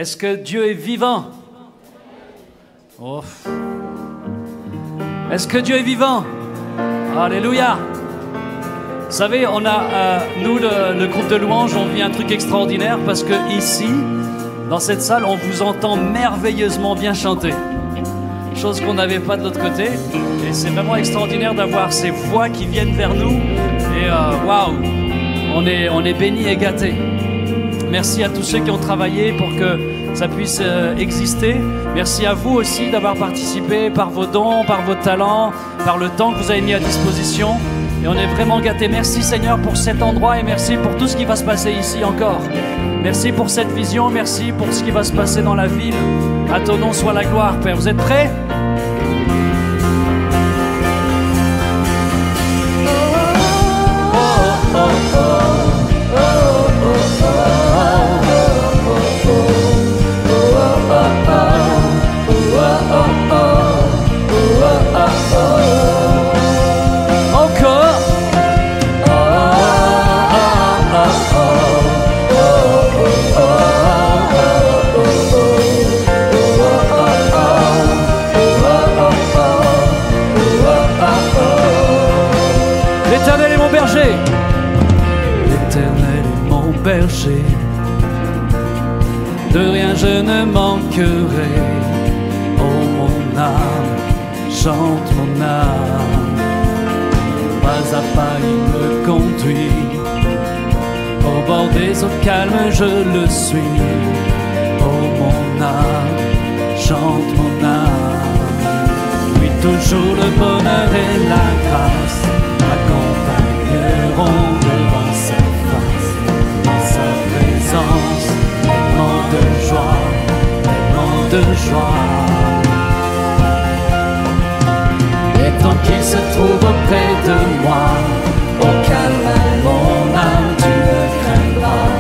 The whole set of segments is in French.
Est-ce que Dieu est vivant? Oh. Est-ce que Dieu est vivant? Alléluia! Vous savez, on a, nous, le groupe de louanges, on vit un truc extraordinaire parce que ici, dans cette salle, on vous entend merveilleusement bien chanter. Chose qu'on n'avait pas de l'autre côté. Et c'est vraiment extraordinaire d'avoir ces voix qui viennent vers nous. Et waouh! On est bénis et gâtés. Merci à tous ceux qui ont travaillé pour que ça puisse exister. Merci à vous aussi d'avoir participé par vos dons, par vos talents, par le temps que vous avez mis à disposition. Et on est vraiment gâtés. Merci Seigneur pour cet endroit et merci pour tout ce qui va se passer ici encore. Merci pour cette vision, merci pour ce qui va se passer dans la ville. À ton nom soit la gloire, Père. Vous êtes prêts? L'Éternel est mon berger. L'Éternel est mon berger. De rien je ne manquerai. Oh mon âme, chante mon âme. Pas à pas il me conduit. Au bord des eaux calmes je le suis. Oh mon âme, chante mon âme. Oui, toujours le bonheur et la grâce m'accompagneront devant sa face. Dans sa présence, tellement de joie, tellement de joie. Et tant qu'il se trouve auprès de moi, au calme mon âme, tu ne craindras.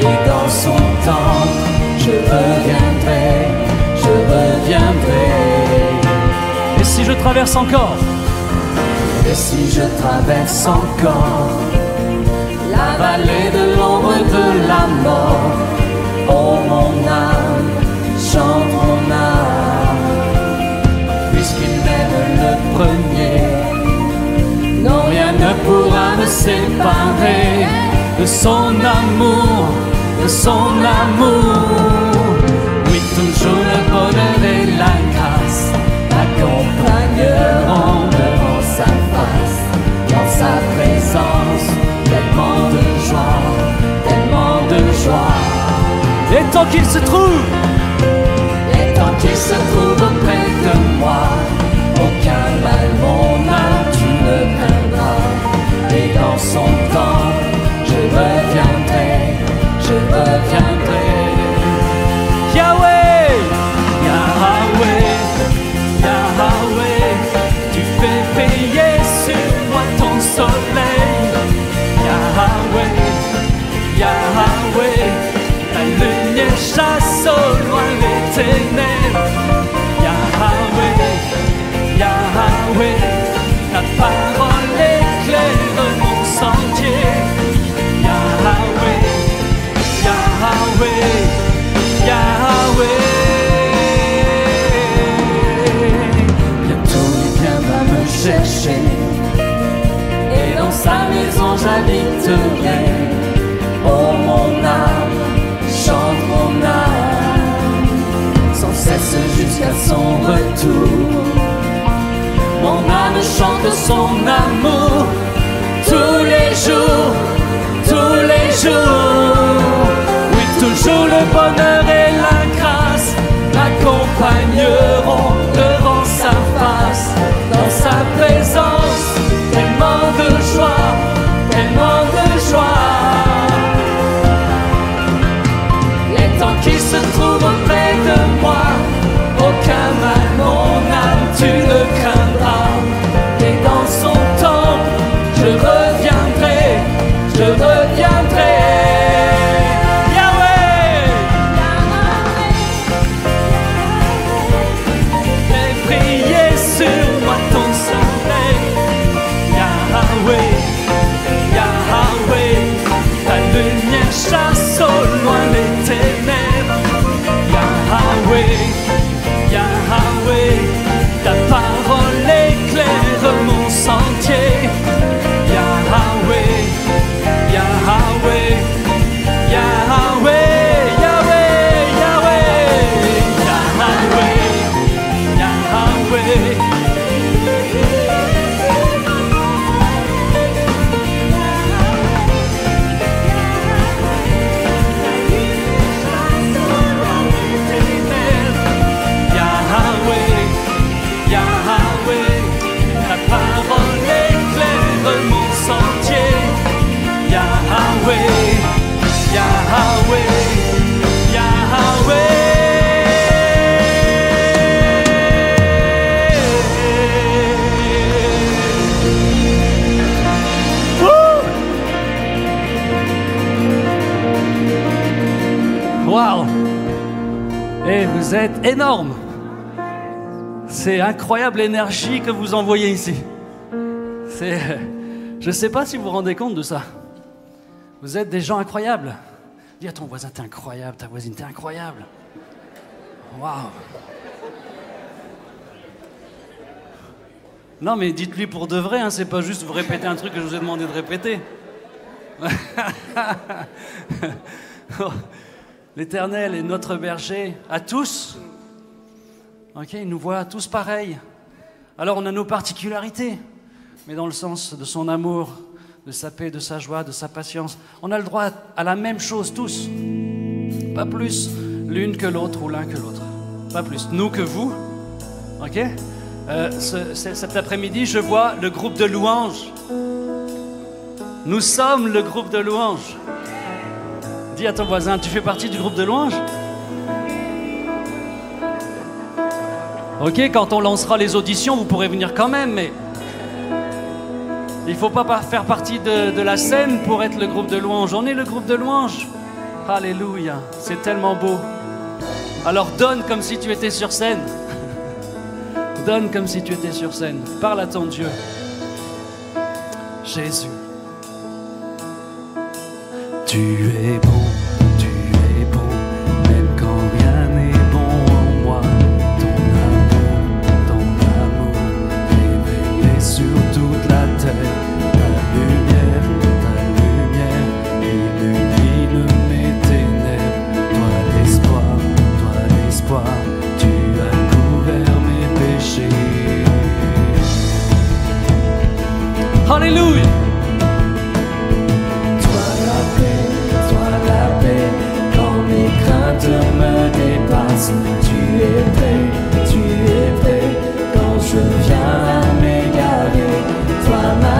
Et dans son temps, je reviendrai, je reviendrai. Et si je traverse encore? Et si je traverse encore la vallée de l'ombre de la mort, oh mon âme, chante mon âme. Puisqu'il m'aime le premier, non rien ne pourra me séparer de son amour, de son amour. Oui, toujours le bonheur et la grâce m'accompagneront devant sa face. Dans sa présence, tellement de joie, tellement de joie. Et tant qu'il se trouve, et tant qu'il se trouve auprès de moi, aucun mal mon âme tu ne craindras. Et dans son temps, je reviendrai, je reviendrai. Yahweh, Yahweh, Yahweh, tu fais payer sur moi ton soleil. Yahweh, Yahweh, la lumière chasse au loin les ténèbres. Yahweh, Yahweh, ta parole éclaire mon sentier. Yahweh, Yahweh, Yahweh. Bientôt il viendra me chercher et dans sa maison j'habiterai. Oh mon âme, chante mon âme, sans cesse jusqu'à son retour. Mon âme chante son amour tous les jours, tous les jours. Oui, toujours le bonheur et la grâce m'accompagneront devant sa face. Dans sa présence, tellement de joie, tellement de joie. Et tant qu'il se trouve auprès de moi, aucun mal mon âme tu ne craindras. Et dans son temps, Vous êtes énormes. C'est incroyable l'énergie que vous envoyez ici. Je ne sais pas si vous vous rendez compte de ça. Vous êtes des gens incroyables. Dis à ton voisin, t'es incroyable, ta voisine, t'es incroyable. Waouh. Non mais dites-lui pour de vrai, hein, c'est pas juste vous répéter un truc que je vous ai demandé de répéter. L'Éternel est notre berger à tous. Ok, il nous voit tous pareils. Alors on a nos particularités, mais dans le sens de son amour, de sa paix, de sa joie, de sa patience. On a le droit à la même chose tous. Pas plus l'une que l'autre ou l'un que l'autre. Pas plus. Nous que vous. Ok? Cet après-midi, je vois le groupe de louanges. Nous sommes le groupe de louanges. Dis à ton voisin, tu fais partie du groupe de louanges? Ok, quand on lancera les auditions, vous pourrez venir quand même, mais il ne faut pas faire partie de la scène pour être le groupe de louanges. On est le groupe de louanges. Alléluia, c'est tellement beau. Alors donne comme si tu étais sur scène. Donne comme si tu étais sur scène. Parle à ton Dieu. Jésus. Tu es bon, même quand rien n'est bon en moi. Ton amour, révélé sur toute la terre. Ta lumière illumine mes ténèbres. Toi l'espoir, tu as couvert mes péchés. Alléluia. Me dépasse, tu es prêt quand je viens à m'égarer. Toi ma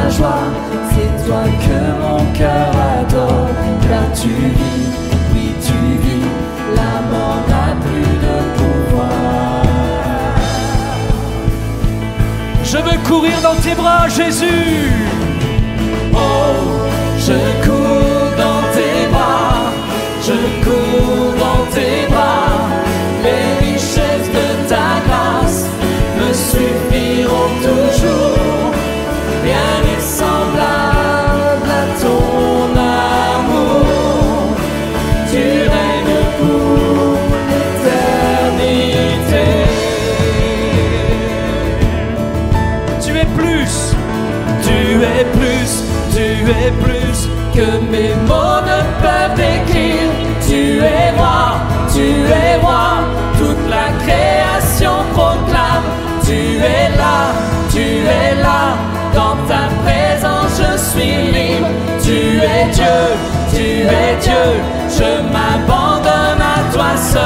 joie, c'est toi que mon cœur adore. Car tu vis, oui tu vis, la mort n'a plus de pouvoir. Je veux courir dans tes bras, Jésus. Oh, je cours dans tes bras. Je cours dans tes bras, les richesses de ta grâce me suffiront toujours. Rien n'est semblable à ton amour, tu règnes pour l'éternité. Tu es plus que mes mots ne peuvent décrire. Tu es roi, toute la création proclame. Tu es là, dans ta présence je suis libre. Tu es Dieu, je m'abandonne à toi seul.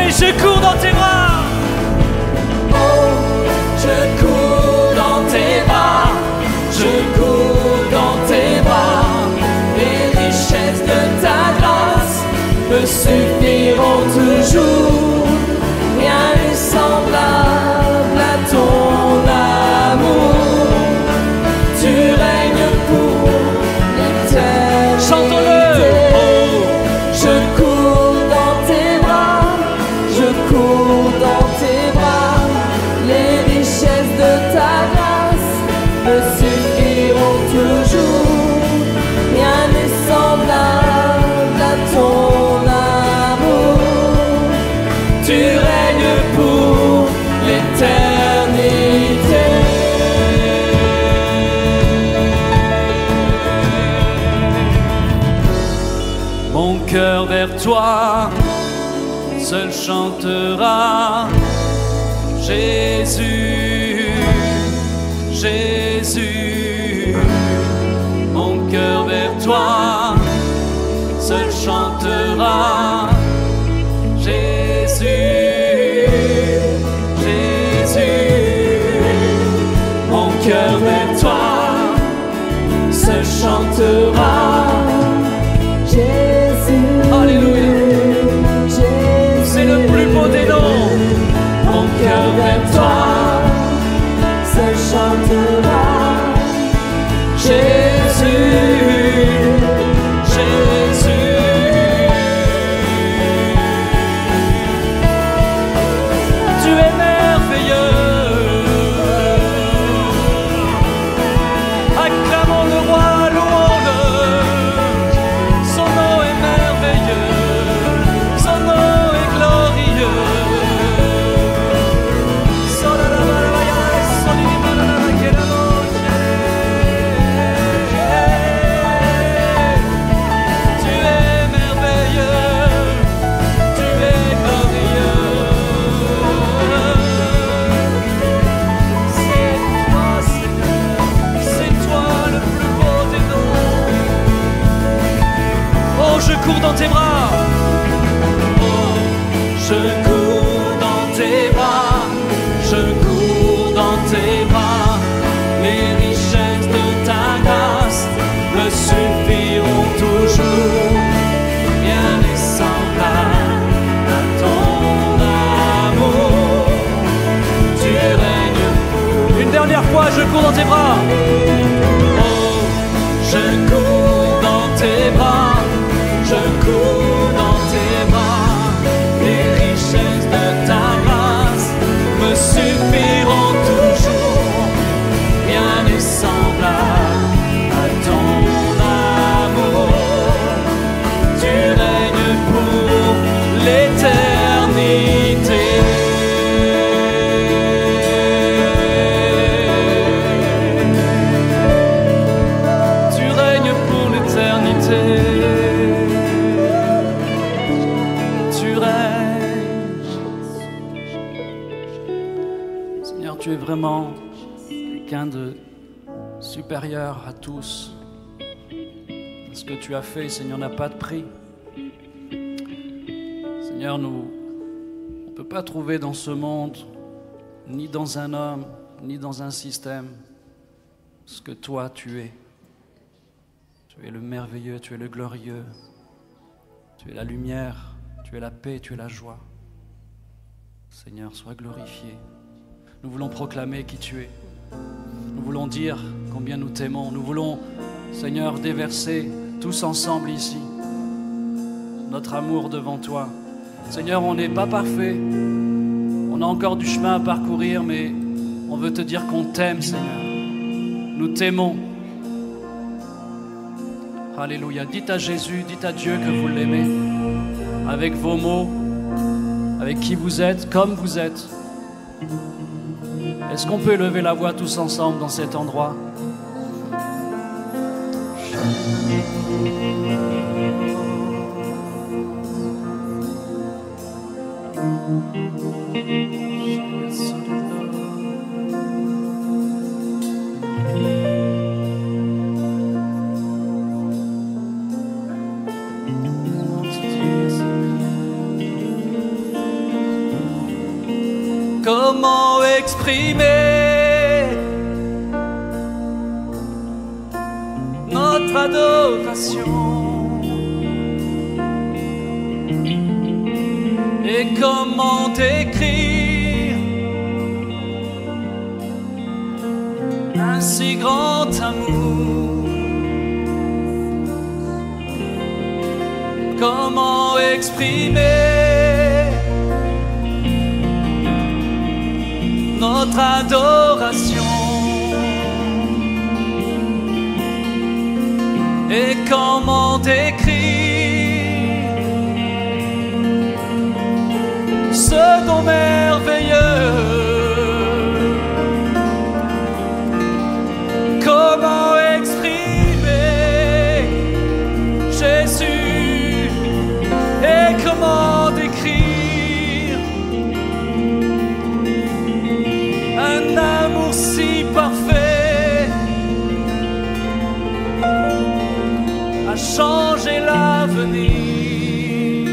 Et je cours dans tes bras. Oh, je cours dans tes bras, je cours dans tes bras. Les richesses de ta grâce me suffiront toujours. Rien n'est semblable à ton amour. Tu règnes pour l'éternité. Chantons-le. Oh, je cours dans tes bras, je cours dans tes bras. Les richesses de ta grâce me suffiront toujours. Rien n'est semblable à ton amour. Tu règnes pour l'éternité. Mon cœur vers toi seul chantera. Jésus, Jésus, mon cœur vers toi seul chantera. Jésus, Jésus, mon cœur vers toi seul chantera. Jésus, alléluia, c'est le plus beau des noms. Mon cœur vers toi seul chantera. Jésus, Jésus. fois, je cours dans tes bras. Oh, je cours dans tes bras, je cours dans tes bras. Les richesses de ta grâce me suffiront toujours. Rien n'est semblable à ton amour. Tu règnes pour l'éternité. Tu règnes pour l'éternité. Tu règnes. Seigneur, tu es vraiment quelqu'un de supérieur à tous. Ce que tu as fait, Seigneur, n'a pas de prix. Seigneur, on ne peut pas trouver dans ce monde, ni dans un homme, ni dans un système, ce que toi tu es. Tu es le merveilleux, tu es le glorieux, tu es la lumière, tu es la paix, tu es la joie. Seigneur, sois glorifié. Nous voulons proclamer qui tu es. Nous voulons dire combien nous t'aimons. Nous voulons, Seigneur, déverser tous ensemble ici notre amour devant toi. Seigneur, on n'est pas parfait. On a encore du chemin à parcourir, mais on veut te dire qu'on t'aime, Seigneur. Nous t'aimons. Alléluia. Dites à Jésus, dites à Dieu que vous l'aimez. Avec vos mots, avec qui vous êtes, comme vous êtes. Est-ce qu'on peut lever la voix tous ensemble dans cet endroit? Comment exprimer notre adoration et comment décrire un si grand amour? Comment exprimer notre adoration et comment décrire ce don merveilleux? Comment exprimer Jésus et comment décrire un amour si parfait à changer l'avenir?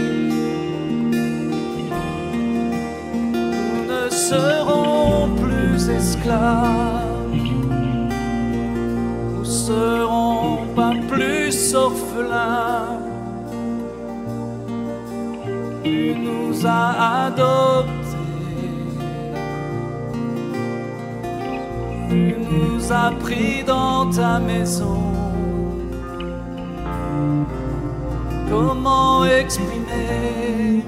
Nous ne serons plus esclaves, nous ne serons pas plus orphelins. Tu nous as adoptés, tu nous as pris dans ta maison. Comment exprimer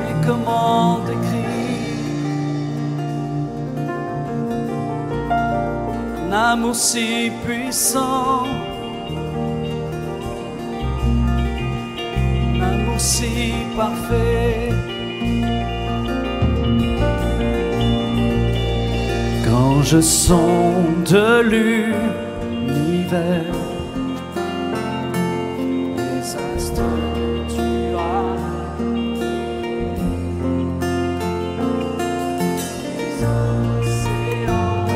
et comment décrire un amour si puissant, un amour si parfait? Quand je sonde l'univers, les astres que tu as, les océans,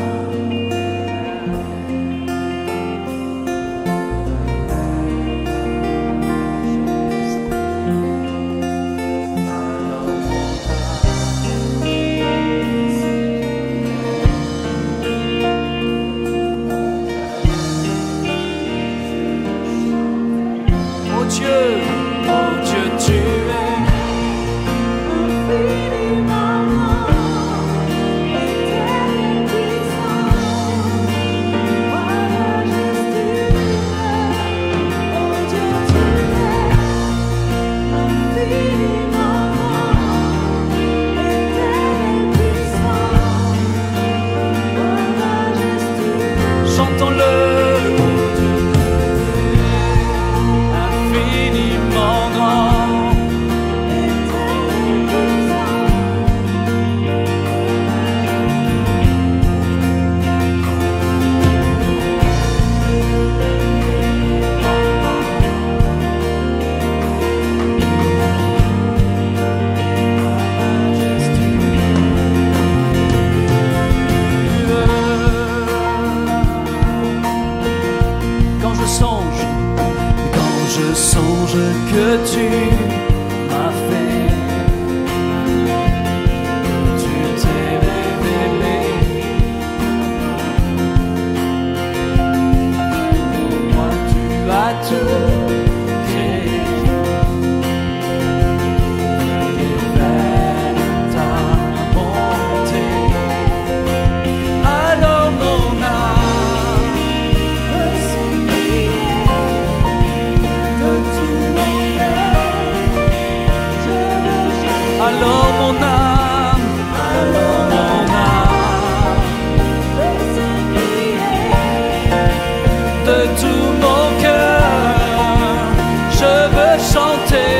Alors mon âme, de tout mon cœur, je veux chanter.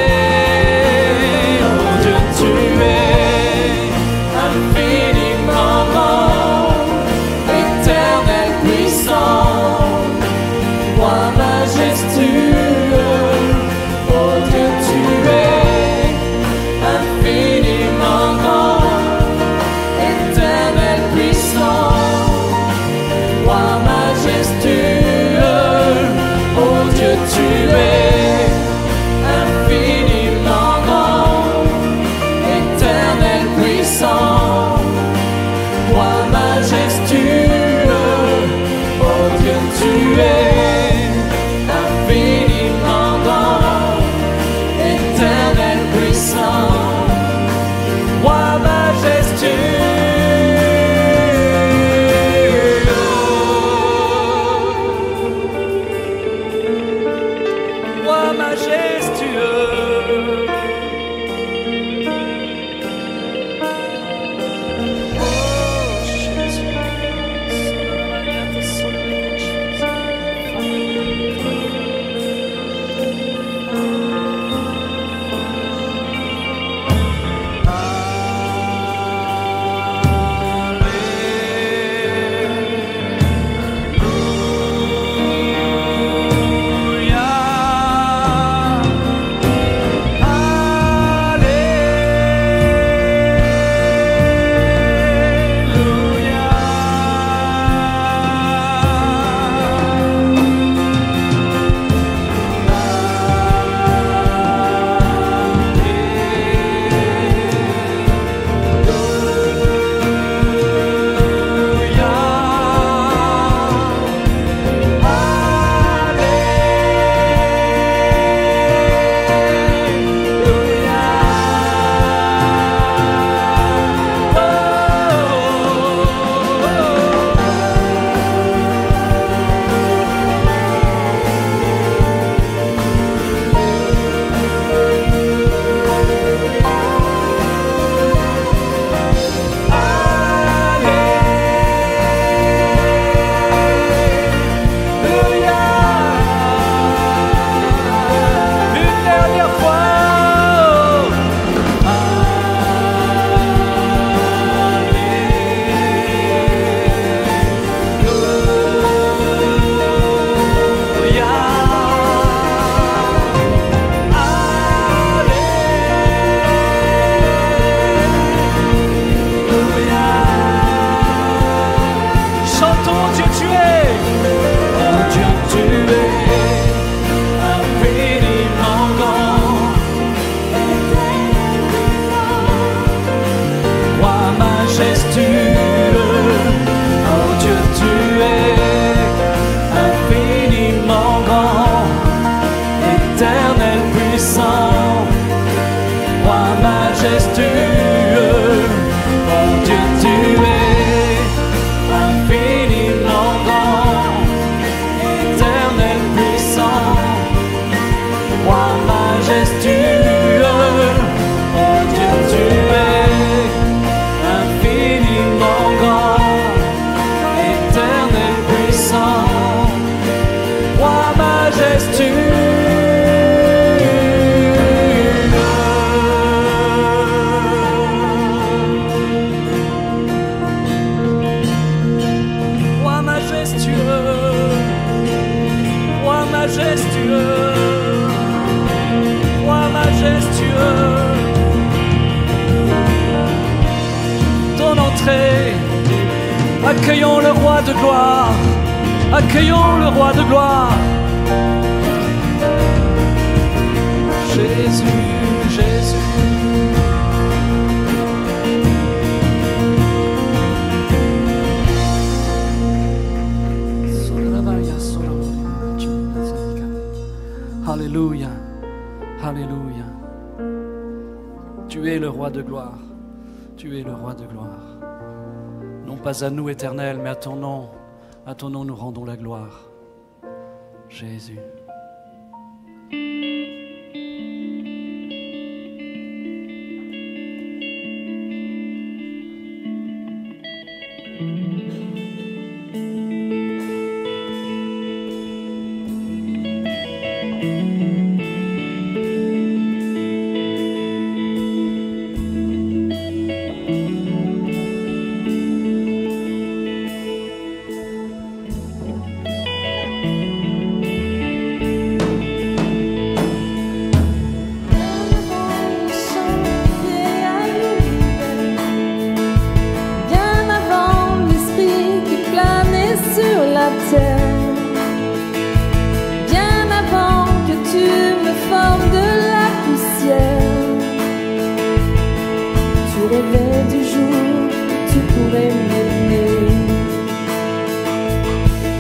Oh Dieu, tu es infiniment grand, éternel, puissant, roi majestueux. Oh Dieu, tu es infiniment grand, éternel, puissant, roi majestueux. Oh Dieu, tu es infiniment grand, éternel, puissant, roi majestueux. Oh Dieu, tu es infiniment grand, éternel, puissant, roi majestueux. Roi majestueux. Oh Jésus. Accueillons le roi de gloire. Accueillons le roi de gloire. Jésus, Jésus. Alléluia. Alléluia. Tu es le roi de gloire. Tu es le roi de gloire. Non pas à nous, Éternel, mais à ton nom nous rendons la gloire. Jésus. rêvais du jour où tu pourrais m'aimer.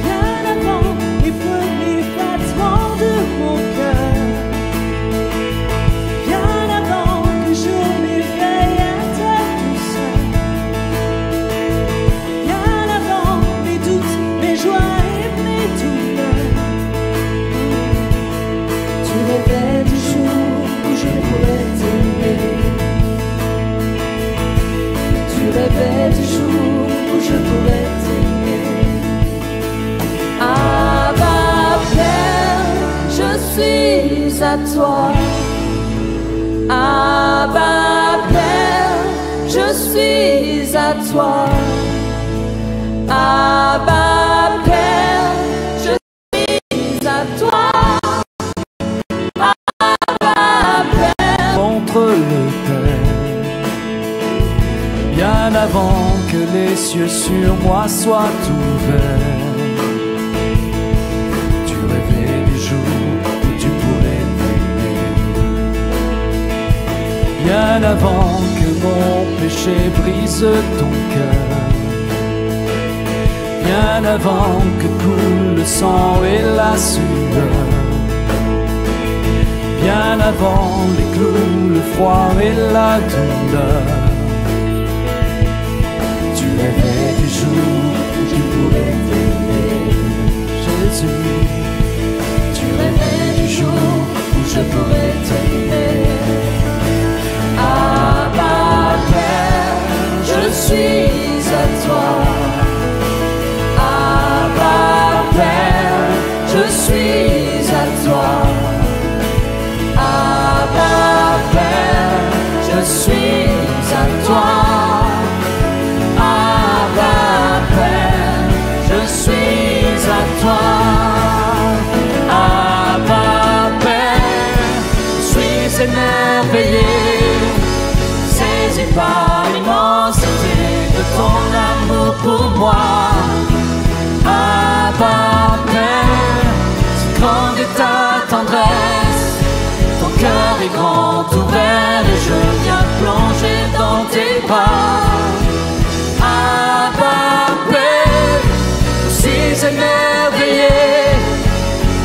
Bien avant les premiers battements de mon cœur, bien avant que je m'éveille à ta douceur, bien avant mes doutes, mes joies et mes douleurs, tu rêvais du jour où je pourrais t'aimer. Tu rêvais du jour où je pourrais t'aimer. Abba Père, je suis à toi. Abba Père, je suis à toi. Abba Père, je suis à toi. Abba Père, Contre le Père, bien avant que les cieux sur moi soient ouverts. Tu rêvais du jour où tu pourrais m'aimer. Bien avant que mon péché brise ton cœur. Bien avant que coule le sang et la sueur. Bien avant les clous, le froid et la douleur. Tu rêvais du jour où tu pourrais t'aimer. Jésus, tu rêvais du jour où je pourrais t'aimer. Abba Père, je suis à toi. Abba Père, je suis à toi. Abba Père, je suis à toi. Abba Père, je suis à toi. Abba Père, je suis émerveillé, saisi par l'immensité de ton amour pour moi. Abba Père, si grande est ta tendresse, ton cœur est grand ouvert et je viens plonger dans tes bras. Abba Père, je suis émerveillé,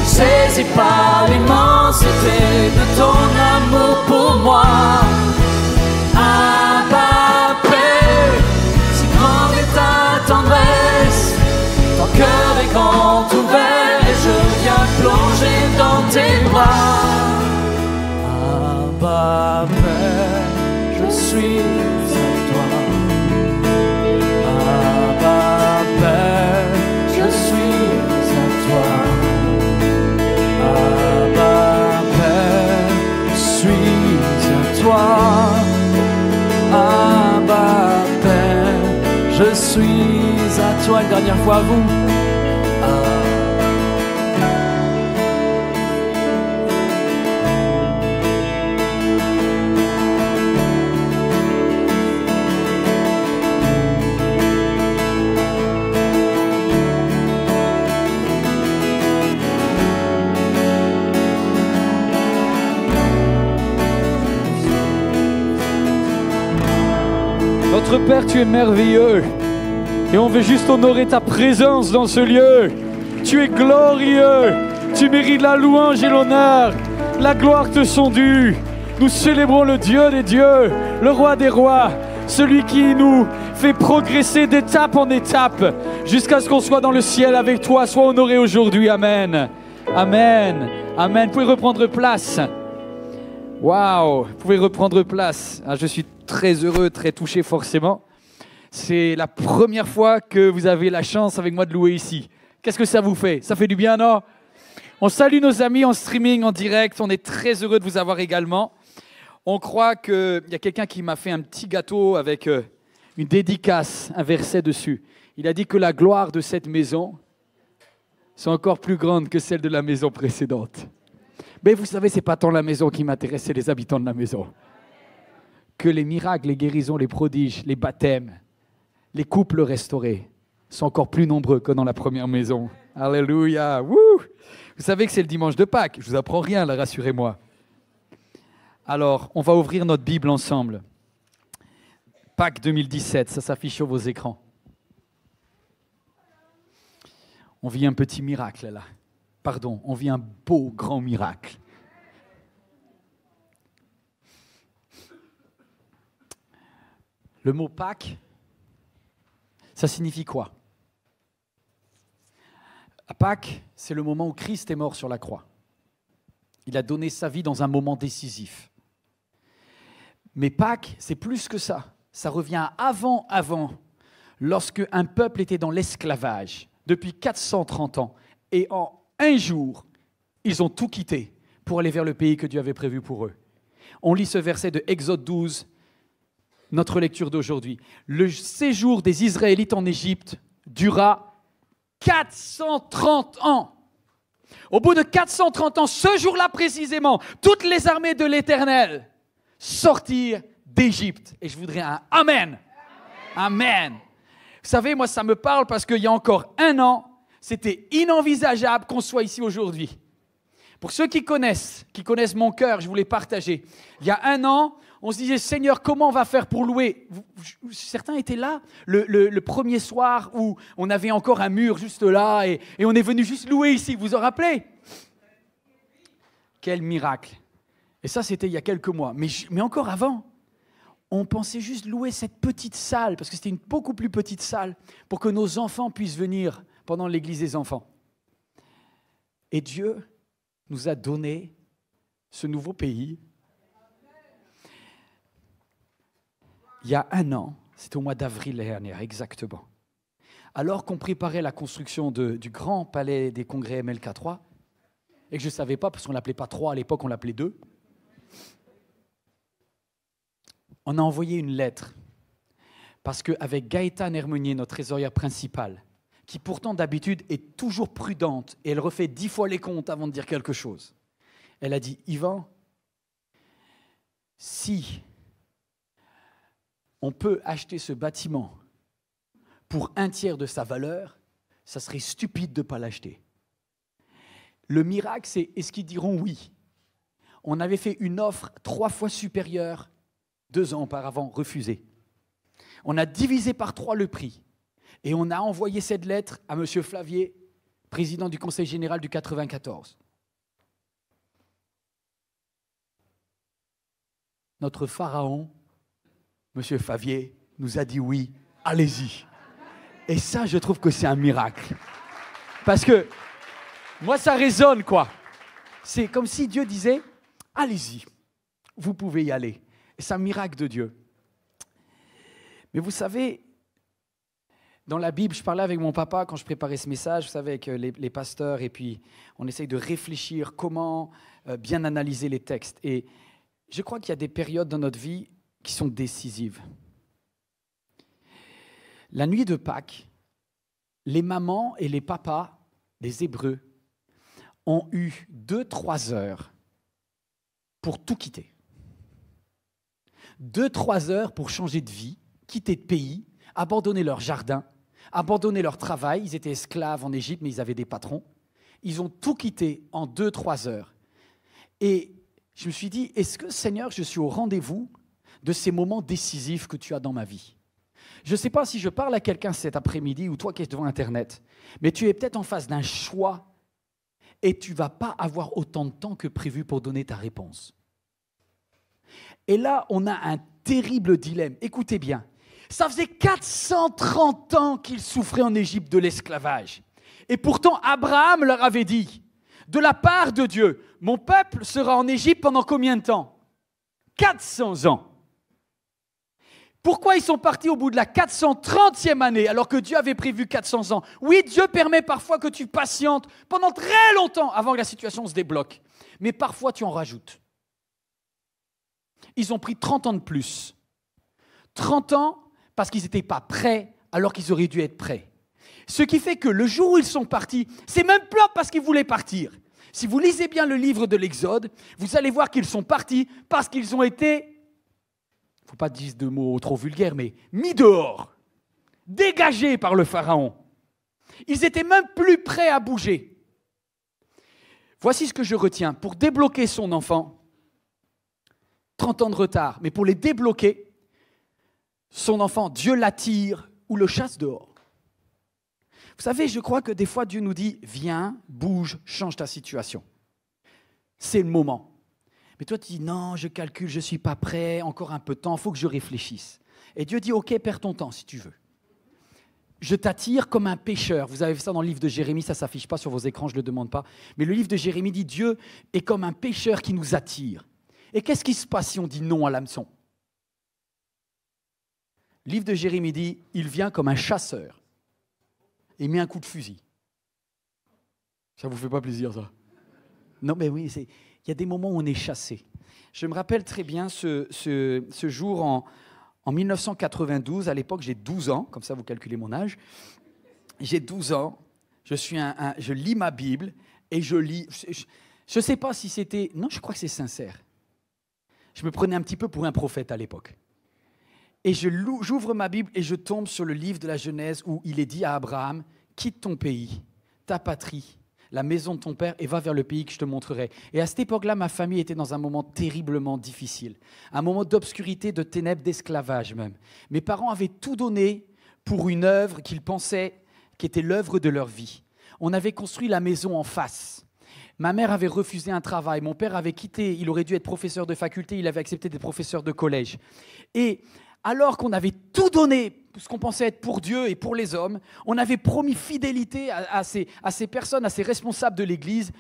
saisi par l'immensité de ton amour pour moi. Abba Père, si grande est ta tendresse, ton cœur est grand ouvert et je viens plonger dans tes bras. Abba Père, je suis à toi. Abba Père, je suis à toi. Abba Père, je suis à toi. Abba Père, je suis à toi. Une dernière fois à vous. Notre Père, tu es merveilleux et on veut juste honorer ta présence dans ce lieu. Tu es glorieux, tu mérites la louange et l'honneur, la gloire te sont dues. Nous célébrons le Dieu des dieux, le roi des rois, celui qui nous fait progresser d'étape en étape jusqu'à ce qu'on soit dans le ciel avec toi. Sois honoré aujourd'hui, amen. Amen, amen. Vous pouvez reprendre place. Waouh, vous pouvez reprendre place. Je suis très heureux, très touché forcément. C'est la première fois que vous avez la chance avec moi de louer ici. Qu'est-ce que ça vous fait? Ça fait du bien, non? On salue nos amis en streaming, en direct. On est très heureux de vous avoir également. On croit qu'il y a quelqu'un qui m'a fait un petit gâteau avec une dédicace, un verset dessus. Il a dit que la gloire de cette maison, c'est encore plus grande que celle de la maison précédente. Mais vous savez, ce n'est pas tant la maison qui m'intéresse, c'est les habitants de la maison. Que les miracles, les guérisons, les prodiges, les baptêmes, les couples restaurés sont encore plus nombreux que dans la première maison. Alléluia. Wouh! Vous savez que c'est le dimanche de Pâques. Je ne vous apprends rien, là, rassurez-moi. Alors, on va ouvrir notre Bible ensemble. Pâques 2017, ça s'affiche sur vos écrans. On vit un petit miracle là. Pardon, on vit un beau grand miracle. Le mot Pâques, ça signifie quoi? À Pâques, c'est le moment où Christ est mort sur la croix. Il a donné sa vie dans un moment décisif. Mais Pâques, c'est plus que ça. Ça revient avant, lorsque un peuple était dans l'esclavage depuis 430 ans. Et en un jour, ils ont tout quitté pour aller vers le pays que Dieu avait prévu pour eux. On lit ce verset de Exode 12, notre lecture d'aujourd'hui. Le séjour des Israélites en Égypte dura 430 ans. Au bout de 430 ans, ce jour-là précisément, toutes les armées de l'Éternel sortirent d'Égypte. Et je voudrais un Amen. Amen. Vous savez, moi, ça me parle parce qu'il y a encore un an, c'était inenvisageable qu'on soit ici aujourd'hui. Pour ceux qui connaissent mon cœur, je voulais partager. Il y a un an, on se disait, Seigneur, comment on va faire pour louer? Certains étaient là le premier soir où on avait encore un mur juste là et on est venu juste louer ici. Vous vous en rappelez? Quel miracle! Et ça, c'était il y a quelques mois. Mais encore avant, on pensait juste louer cette petite salle, parce que c'était une beaucoup plus petite salle, pour que nos enfants puissent venir pendant l'église des enfants. Et Dieu nous a donné ce nouveau pays. Il y a un an, c'était au mois d'avril dernier, exactement. Alors qu'on préparait la construction du grand palais des congrès MLK3, et que je ne savais pas, parce qu'on ne l'appelait pas 3 à l'époque, on l'appelait 2, on a envoyé une lettre, parce qu'avec Gaëtane Hermenier, notre trésorière principale, qui pourtant d'habitude est toujours prudente, et elle refait 10 fois les comptes avant de dire quelque chose, elle a dit, Yvan, si on peut acheter ce bâtiment pour 1/3 de sa valeur, ça serait stupide de ne pas l'acheter. Le miracle, c'est est-ce qu'ils diront oui? On avait fait une offre 3 fois supérieure 2 ans auparavant, refusée. On a divisé par 3 le prix et on a envoyé cette lettre à M. Flavier, président du Conseil général du 94. Notre pharaon, M. Flavier, nous a dit oui, allez-y. Et ça, je trouve que c'est un miracle. Parce que moi, ça résonne, quoi. C'est comme si Dieu disait, allez-y, vous pouvez y aller. Et c'est un miracle de Dieu. Mais vous savez, dans la Bible, je parlais avec mon papa quand je préparais ce message, vous savez, avec les pasteurs, et puis on essaye de réfléchir comment bien analyser les textes. Et je crois qu'il y a des périodes dans notre vie qui sont décisives. La nuit de Pâques, les mamans et les papas des Hébreux ont eu 2-3 heures pour tout quitter. 2-3 heures pour changer de vie, quitter de pays, abandonner leur jardin, abandonner leur travail. Ils étaient esclaves en Égypte, mais ils avaient des patrons. Ils ont tout quitté en 2-3 heures. Et je me suis dit, est-ce que, Seigneur, je suis au rendez-vous de ces moments décisifs que tu as dans ma vie? Je ne sais pas si je parle à quelqu'un cet après-midi ou toi qui es devant Internet, mais tu es peut-être en face d'un choix et tu ne vas pas avoir autant de temps que prévu pour donner ta réponse. Et là, on a un terrible dilemme. Écoutez bien, ça faisait 430 ans qu'ils souffraient en Égypte de l'esclavage. Et pourtant, Abraham leur avait dit, de la part de Dieu, mon peuple sera en Égypte pendant combien de temps? 400 ans. Pourquoi ils sont partis au bout de la 430e année alors que Dieu avait prévu 400 ans? Oui, Dieu permet parfois que tu patientes pendant très longtemps avant que la situation se débloque. Mais parfois, tu en rajoutes. Ils ont pris 30 ans de plus. 30 ans parce qu'ils n'étaient pas prêts alors qu'ils auraient dû être prêts. Ce qui fait que le jour où ils sont partis, c'est même pas parce qu'ils voulaient partir. Si vous lisez bien le livre de l'Exode, vous allez voir qu'ils sont partis parce qu'ils ont été, il ne faut pas dire de mots trop vulgaires, mais mis dehors, dégagés par le Pharaon. Ils n'étaient même plus prêts à bouger. Voici ce que je retiens. Pour débloquer son enfant, 30 ans de retard, mais pour les débloquer, son enfant, Dieu l'attire ou le chasse dehors. Vous savez, je crois que des fois, Dieu nous dit, viens, bouge, change ta situation. C'est le moment. Mais toi, tu dis, non, je calcule, je ne suis pas prêt, encore un peu de temps, il faut que je réfléchisse. Et Dieu dit, ok, perds ton temps si tu veux. Je t'attire comme un pêcheur. Vous avez vu ça dans le livre de Jérémie, ça ne s'affiche pas sur vos écrans, je ne le demande pas. Mais le livre de Jérémie dit, Dieu est comme un pêcheur qui nous attire. Et qu'est-ce qui se passe si on dit non à l'hameçon? Le livre de Jérémie dit, il vient comme un chasseur et met un coup de fusil. Ça ne vous fait pas plaisir, ça? Non, mais oui, il y a des moments où on est chassé. Je me rappelle très bien ce jour en 1992. À l'époque, j'ai 12 ans, comme ça vous calculez mon âge. J'ai 12 ans, je lis ma Bible et je lis... Je ne sais pas si c'était... Non, je crois que c'est sincère. Je me prenais un petit peu pour un prophète à l'époque. Et j'ouvre ma Bible et je tombe sur le livre de la Genèse où il est dit à Abraham, quitte ton pays, ta patrie, la maison de ton père et va vers le pays que je te montrerai. Et à cette époque-là, ma famille était dans un moment terriblement difficile, un moment d'obscurité, de ténèbres, d'esclavage même. Mes parents avaient tout donné pour une œuvre qu'ils pensaient qui était l'œuvre de leur vie. On avait construit la maison en face. Ma mère avait refusé un travail, mon père avait quitté, il aurait dû être professeur de faculté, il avait accepté d'être professeur de collège. Et alors qu'on avait tout donné, ce qu'on pensait être pour Dieu et pour les hommes, on avait promis fidélité à ces personnes, à ces responsables de l'Église.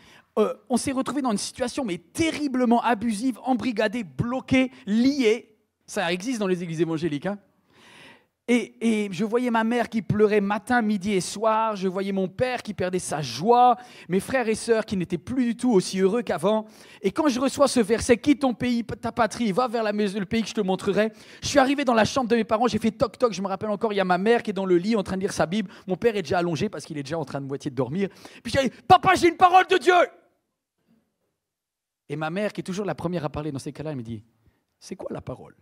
On s'est retrouvé dans une situation mais terriblement abusive, embrigadée, bloquée, liée. Ça existe dans les églises évangéliques, hein. Et je voyais ma mère qui pleurait matin, midi et soir. Je voyais mon père qui perdait sa joie. Mes frères et sœurs qui n'étaient plus du tout aussi heureux qu'avant. Et quand je reçois ce verset, quitte ton pays, ta patrie, va vers le pays que je te montrerai. Je suis arrivé dans la chambre de mes parents, j'ai fait toc toc. Je me rappelle encore, il y a ma mère qui est dans le lit en train de lire sa Bible. Mon père est déjà allongé parce qu'il est déjà en train de moitié de dormir. Puis j'ai dit, papa, j'ai une parole de Dieu. Et ma mère, qui est toujours la première à parler dans ces cas-là, elle me dit, c'est quoi la parole?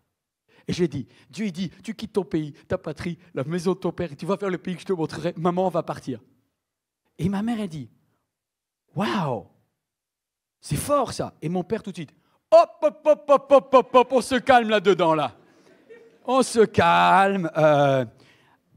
Et je lui ai dit, Dieu il dit, tu quittes ton pays, ta patrie, la maison de ton père, et tu vas vers le pays que je te montrerai, maman va partir. Et ma mère, elle dit, waouh, c'est fort ça. Et mon père tout de suite, hop, hop, hop, hop, hop, hop, hop, on se calme là-dedans, là. On se calme,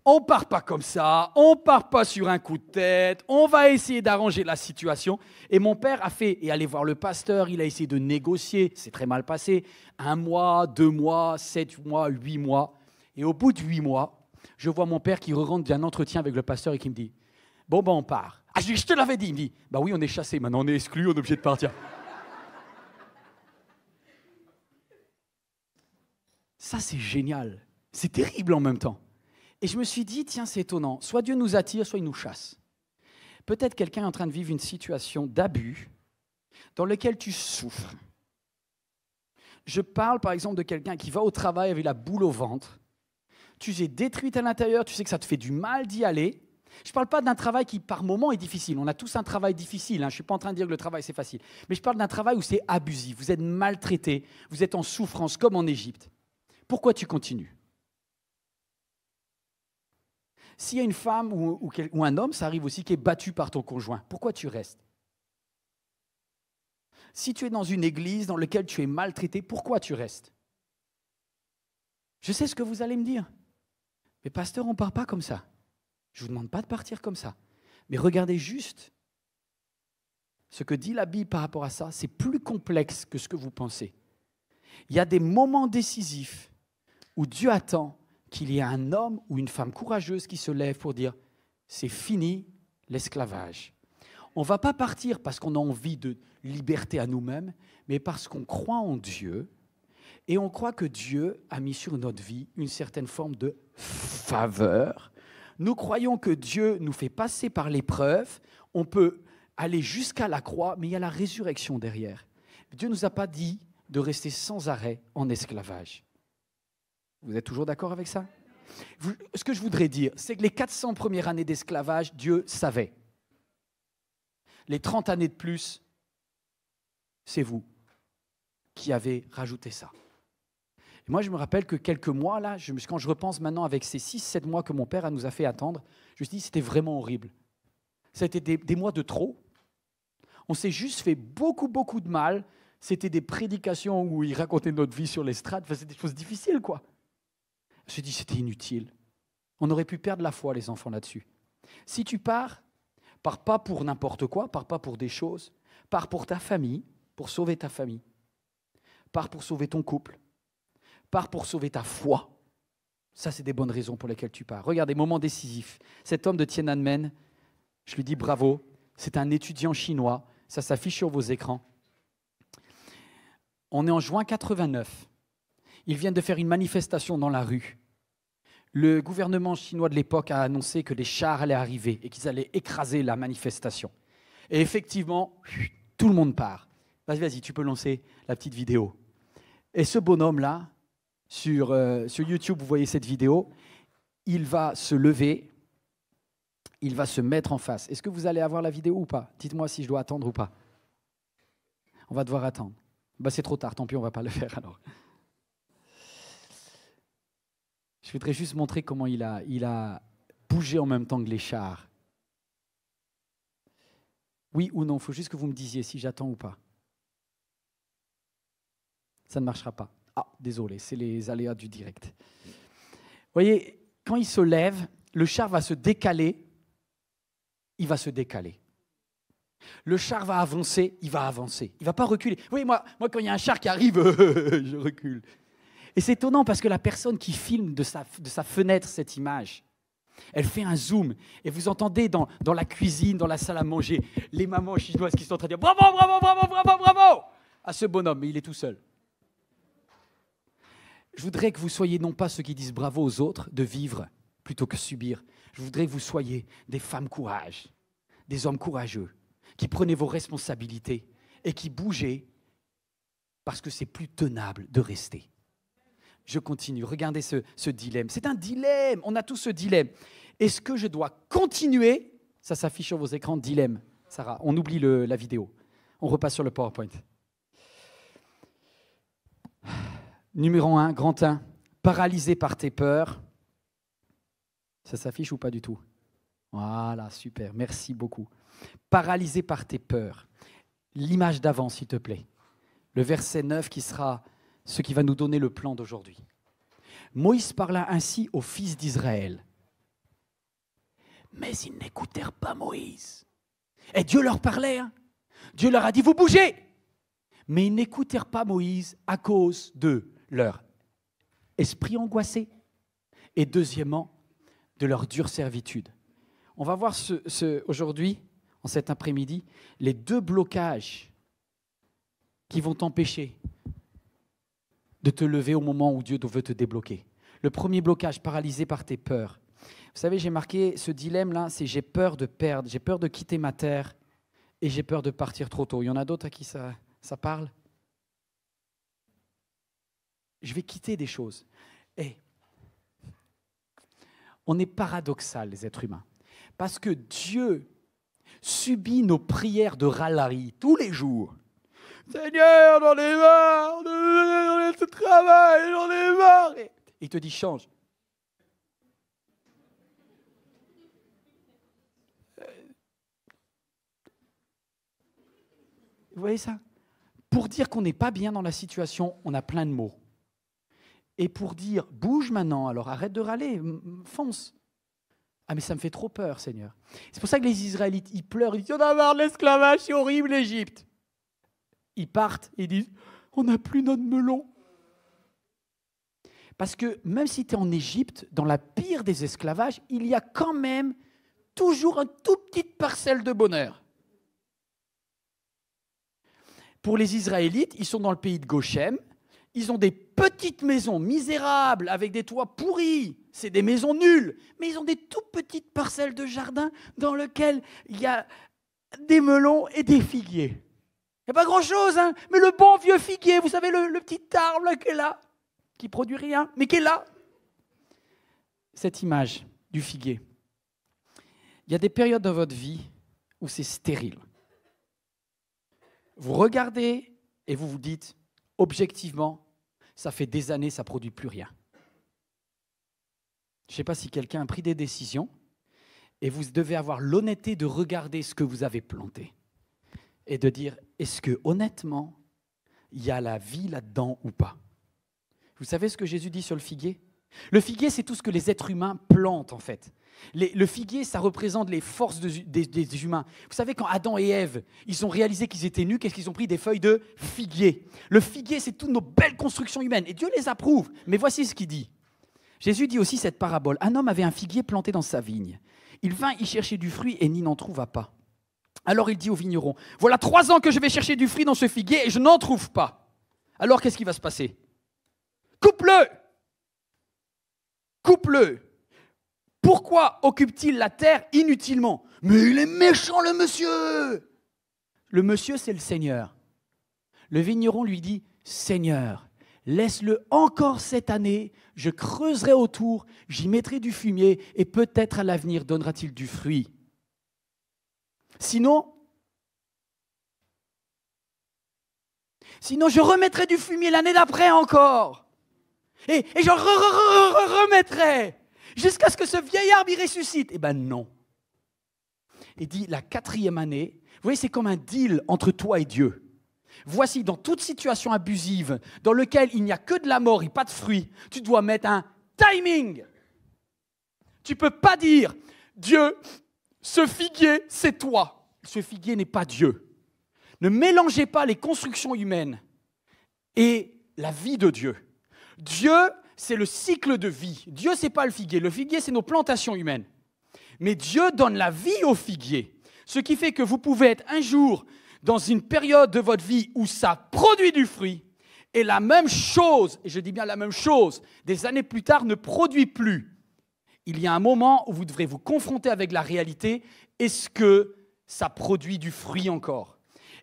on part pas comme ça, on part pas sur un coup de tête, on va essayer d'arranger la situation. Et mon père a fait, et allé voir le pasteur, il a essayé de négocier, c'est très mal passé, 1 mois, 2 mois, 7 mois, 8 mois. Et au bout de 8 mois, je vois mon père qui rentre d'un entretien avec le pasteur et qui me dit, bon ben on part. Ah, je te l'avais dit, il me dit, bah oui on est chassé, maintenant on est exclu, on est obligé de partir. Ça c'est génial, c'est terrible en même temps. Et je me suis dit, tiens, c'est étonnant. Soit Dieu nous attire, soit il nous chasse. Peut-être quelqu'un est en train de vivre une situation d'abus dans laquelle tu souffres. Je parle par exemple de quelqu'un qui va au travail avec la boule au ventre. Tu es détruite à l'intérieur, tu sais que ça te fait du mal d'y aller. Je ne parle pas d'un travail qui par moment est difficile. On a tous un travail difficile, hein. Je ne suis pas en train de dire que le travail c'est facile. Mais je parle d'un travail où c'est abusif. Vous êtes maltraité, vous êtes en souffrance comme en Égypte. Pourquoi tu continues ? S'il y a une femme ou un homme, ça arrive aussi, qui est battu par ton conjoint, pourquoi tu restes? Si tu es dans une église dans laquelle tu es maltraité, pourquoi tu restes? Je sais ce que vous allez me dire. Mais pasteur, on ne part pas comme ça. Je ne vous demande pas de partir comme ça. Mais regardez juste ce que dit la Bible par rapport à ça. C'est plus complexe que ce que vous pensez. Il y a des moments décisifs où Dieu attend qu'il y ait un homme ou une femme courageuse qui se lève pour dire « c'est fini l'esclavage ». On ne va pas partir parce qu'on a envie de liberté à nous-mêmes, mais parce qu'on croit en Dieu et on croit que Dieu a mis sur notre vie une certaine forme de faveur. Nous croyons que Dieu nous fait passer par l'épreuve, on peut aller jusqu'à la croix, mais il y a la résurrection derrière. Dieu ne nous a pas dit de rester sans arrêt en esclavage. Vous êtes toujours d'accord avec ça? Ce que je voudrais dire, c'est que les 400 premières années d'esclavage, Dieu savait. Les 30 années de plus, c'est vous qui avez rajouté ça. Et moi, je me rappelle que quelques mois, là, quand je repense maintenant avec ces 6-7 mois que mon père nous a fait attendre, je me suis dit, c'était vraiment horrible. C'était des mois de trop. On s'est juste fait beaucoup, beaucoup de mal. C'était des prédications où il racontait notre vie sur l'estrade. Enfin, c'était des choses difficiles, quoi. Je me suis dit, c'était inutile. On aurait pu perdre la foi, les enfants, là-dessus. Si tu pars pas pour n'importe quoi, pars pas pour des choses, pars pour ta famille, pour sauver ta famille, pars pour sauver ton couple, pars pour sauver ta foi. Ça, c'est des bonnes raisons pour lesquelles tu pars. Regardez, moment décisif. Cet homme de Tiananmen, je lui dis bravo, c'est un étudiant chinois, ça s'affiche sur vos écrans. On est en juin 89. Ils viennent de faire une manifestation dans la rue. Le gouvernement chinois de l'époque a annoncé que les chars allaient arriver et qu'ils allaient écraser la manifestation. Et effectivement, tout le monde part. Vas-y, tu peux lancer la petite vidéo. Et ce bonhomme-là, sur YouTube, vous voyez cette vidéo, il va se lever, il va se mettre en face. Est-ce que vous allez avoir la vidéo ou pas? Dites-moi si je dois attendre ou pas. On va devoir attendre. C'est trop tard, tant pis, on ne va pas le faire alors. Je voudrais juste montrer comment il a bougé en même temps que les chars. Oui ou non, il faut juste que vous me disiez si j'attends ou pas. Ça ne marchera pas. Ah, désolé, c'est les aléas du direct. Vous voyez, quand il se lève, le char va se décaler. Il va se décaler. Le char va avancer, il va avancer. Il ne va pas reculer. Vous voyez, moi, quand il y a un char qui arrive, je recule. Et c'est étonnant parce que la personne qui filme de sa fenêtre cette image, elle fait un zoom. Et vous entendez dans la cuisine, dans la salle à manger, les mamans chinoises qui sont en train de dire « Bravo, bravo, bravo, bravo, bravo !» à ce bonhomme, mais il est tout seul. Je voudrais que vous soyez non pas ceux qui disent bravo aux autres de vivre plutôt que subir. Je voudrais que vous soyez des femmes courage, des hommes courageux, qui prenaient vos responsabilités et qui bougez parce que c'est plus tenable de rester. Je continue. Regardez ce dilemme. C'est un dilemme. On a tous ce dilemme. Est-ce que je dois continuer? Ça s'affiche sur vos écrans, dilemme. Sarah, on oublie la vidéo. On repasse sur le PowerPoint. Numéro 1, grand 1. Paralysé par tes peurs. Ça s'affiche ou pas du tout? Voilà, super. Merci beaucoup. Paralysé par tes peurs. L'image d'avant, s'il te plaît. Le verset 9 qui sera ce qui va nous donner le plan d'aujourd'hui. Moïse parla ainsi aux fils d'Israël. Mais ils n'écoutèrent pas Moïse. Et Dieu leur parlait. Hein. Dieu leur a dit, vous bougez. Mais ils n'écoutèrent pas Moïse à cause de leur esprit angoissé et deuxièmement, de leur dure servitude. On va voir aujourd'hui, en cet après-midi, les deux blocages qui vont t'empêcher de te lever au moment où Dieu veut te débloquer. Le premier blocage, paralysé par tes peurs. Vous savez, j'ai marqué ce dilemme-là, c'est j'ai peur de perdre, j'ai peur de quitter ma terre et j'ai peur de partir trop tôt. Il y en a d'autres à qui ça parle? Je vais quitter des choses. On est paradoxal, les êtres humains, parce que Dieu subit nos prières de râlerie tous les jours. Seigneur, j'en ai marre de ce travail, j'en ai marre. Et il te dit, change. Vous voyez ça? Pour dire qu'on n'est pas bien dans la situation, on a plein de mots. Et pour dire, bouge maintenant, alors arrête de râler, fonce. Ah mais ça me fait trop peur, Seigneur. C'est pour ça que les Israélites, ils pleurent, ils disent, on a marre de l'esclavage, c'est horrible l'Égypte. Ils partent et disent, on n'a plus notre melon. Parce que même si tu es en Égypte, dans la pire des esclavages, il y a quand même toujours une toute petite parcelle de bonheur. Pour les Israélites, ils sont dans le pays de Goshen, ils ont des petites maisons misérables avec des toits pourris, c'est des maisons nulles, mais ils ont des toutes petites parcelles de jardin dans lesquelles il y a des melons et des figuiers. Il n'y a pas grand-chose, hein, mais le bon vieux figuier, vous savez, le petit arbre là, qui est là, qui ne produit rien, mais qui est là. Cette image du figuier. Il y a des périodes dans votre vie où c'est stérile. Vous regardez et vous vous dites, objectivement, ça fait des années, ça ne produit plus rien. Je ne sais pas si quelqu'un a pris des décisions et vous devez avoir l'honnêteté de regarder ce que vous avez planté et de dire, est-ce que honnêtement, il y a la vie là-dedans ou pas? Vous savez ce que Jésus dit sur le figuier? Le figuier, c'est tout ce que les êtres humains plantent, en fait. Le figuier, ça représente les forces des humains. Vous savez, quand Adam et Ève, ils ont réalisé qu'ils étaient nus, qu'est-ce qu'ils ont pris? Des feuilles de figuier. Le figuier, c'est toutes nos belles constructions humaines. Et Dieu les approuve. Mais voici ce qu'il dit. Jésus dit aussi cette parabole. Un homme avait un figuier planté dans sa vigne. Il vint y chercher du fruit et n'y n'en trouva pas. Alors il dit au vigneron, voilà 3 ans que je vais chercher du fruit dans ce figuier et je n'en trouve pas. Alors qu'est-ce qui va se passer? Coupe-le! Coupe-le! Pourquoi occupe-t-il la terre inutilement? Mais il est méchant le monsieur! Le monsieur, c'est le Seigneur. Le vigneron lui dit, Seigneur, laisse-le encore cette année, je creuserai autour, j'y mettrai du fumier et peut-être à l'avenir donnera-t-il du fruit. Sinon, je remettrai du fumier l'année d'après encore. Et j'en remettrai jusqu'à ce que ce vieil arbre y ressuscite. Eh bien non. Il dit la 4e année, vous voyez, c'est comme un deal entre toi et Dieu. Voici, dans toute situation abusive, dans laquelle il n'y a que de la mort et pas de fruit, tu dois mettre un timing. Tu ne peux pas dire, Dieu, ce figuier, c'est toi. Ce figuier n'est pas Dieu. Ne mélangez pas les constructions humaines et la vie de Dieu. Dieu, c'est le cycle de vie. Dieu, ce n'est pas le figuier. Le figuier, c'est nos plantations humaines. Mais Dieu donne la vie au figuier. Ce qui fait que vous pouvez être un jour dans une période de votre vie où ça produit du fruit, et la même chose, et je dis bien la même chose, des années plus tard ne produit plus. Il y a un moment où vous devrez vous confronter avec la réalité. Est-ce que ça produit du fruit encore?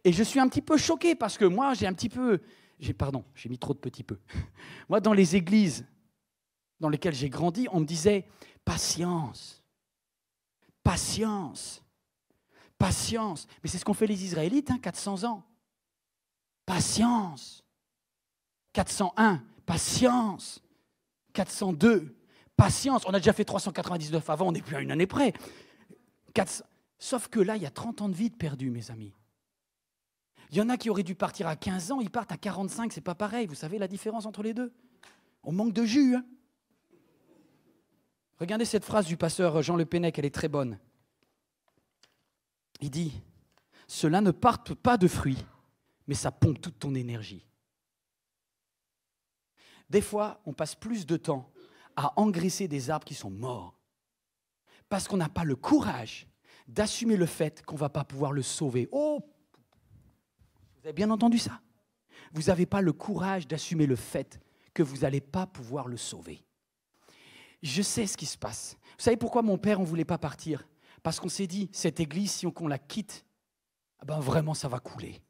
Et je suis un petit peu choqué parce que moi, j'ai mis trop de petits peu. Moi, dans les églises dans lesquelles j'ai grandi, on me disait « patience, patience, patience ». Mais c'est ce qu'ont fait les Israélites, 400 ans. Patience. 401, patience. 402, patience. On a déjà fait 399 avant, on n'est plus à une année près. 400. Sauf que là, il y a 30 ans de vie de perdu, mes amis. Il y en a qui auraient dû partir à 15 ans, ils partent à 45, c'est pas pareil. Vous savez la différence entre les deux? On manque de jus. Hein. Regardez cette phrase du pasteur Jean Le Pennec, elle est très bonne. Il dit, cela ne porte pas de fruits, mais ça pompe toute ton énergie. Des fois, on passe plus de temps à engraisser des arbres qui sont morts parce qu'on n'a pas le courage d'assumer le fait qu'on ne va pas pouvoir le sauver. Oh, vous avez bien entendu ça? Vous n'avez pas le courage d'assumer le fait que vous n'allez pas pouvoir le sauver. Je sais ce qui se passe. Vous savez pourquoi mon père, on ne voulait pas partir? Parce qu'on s'est dit, cette église, si on la quitte, ben vraiment, ça va couler.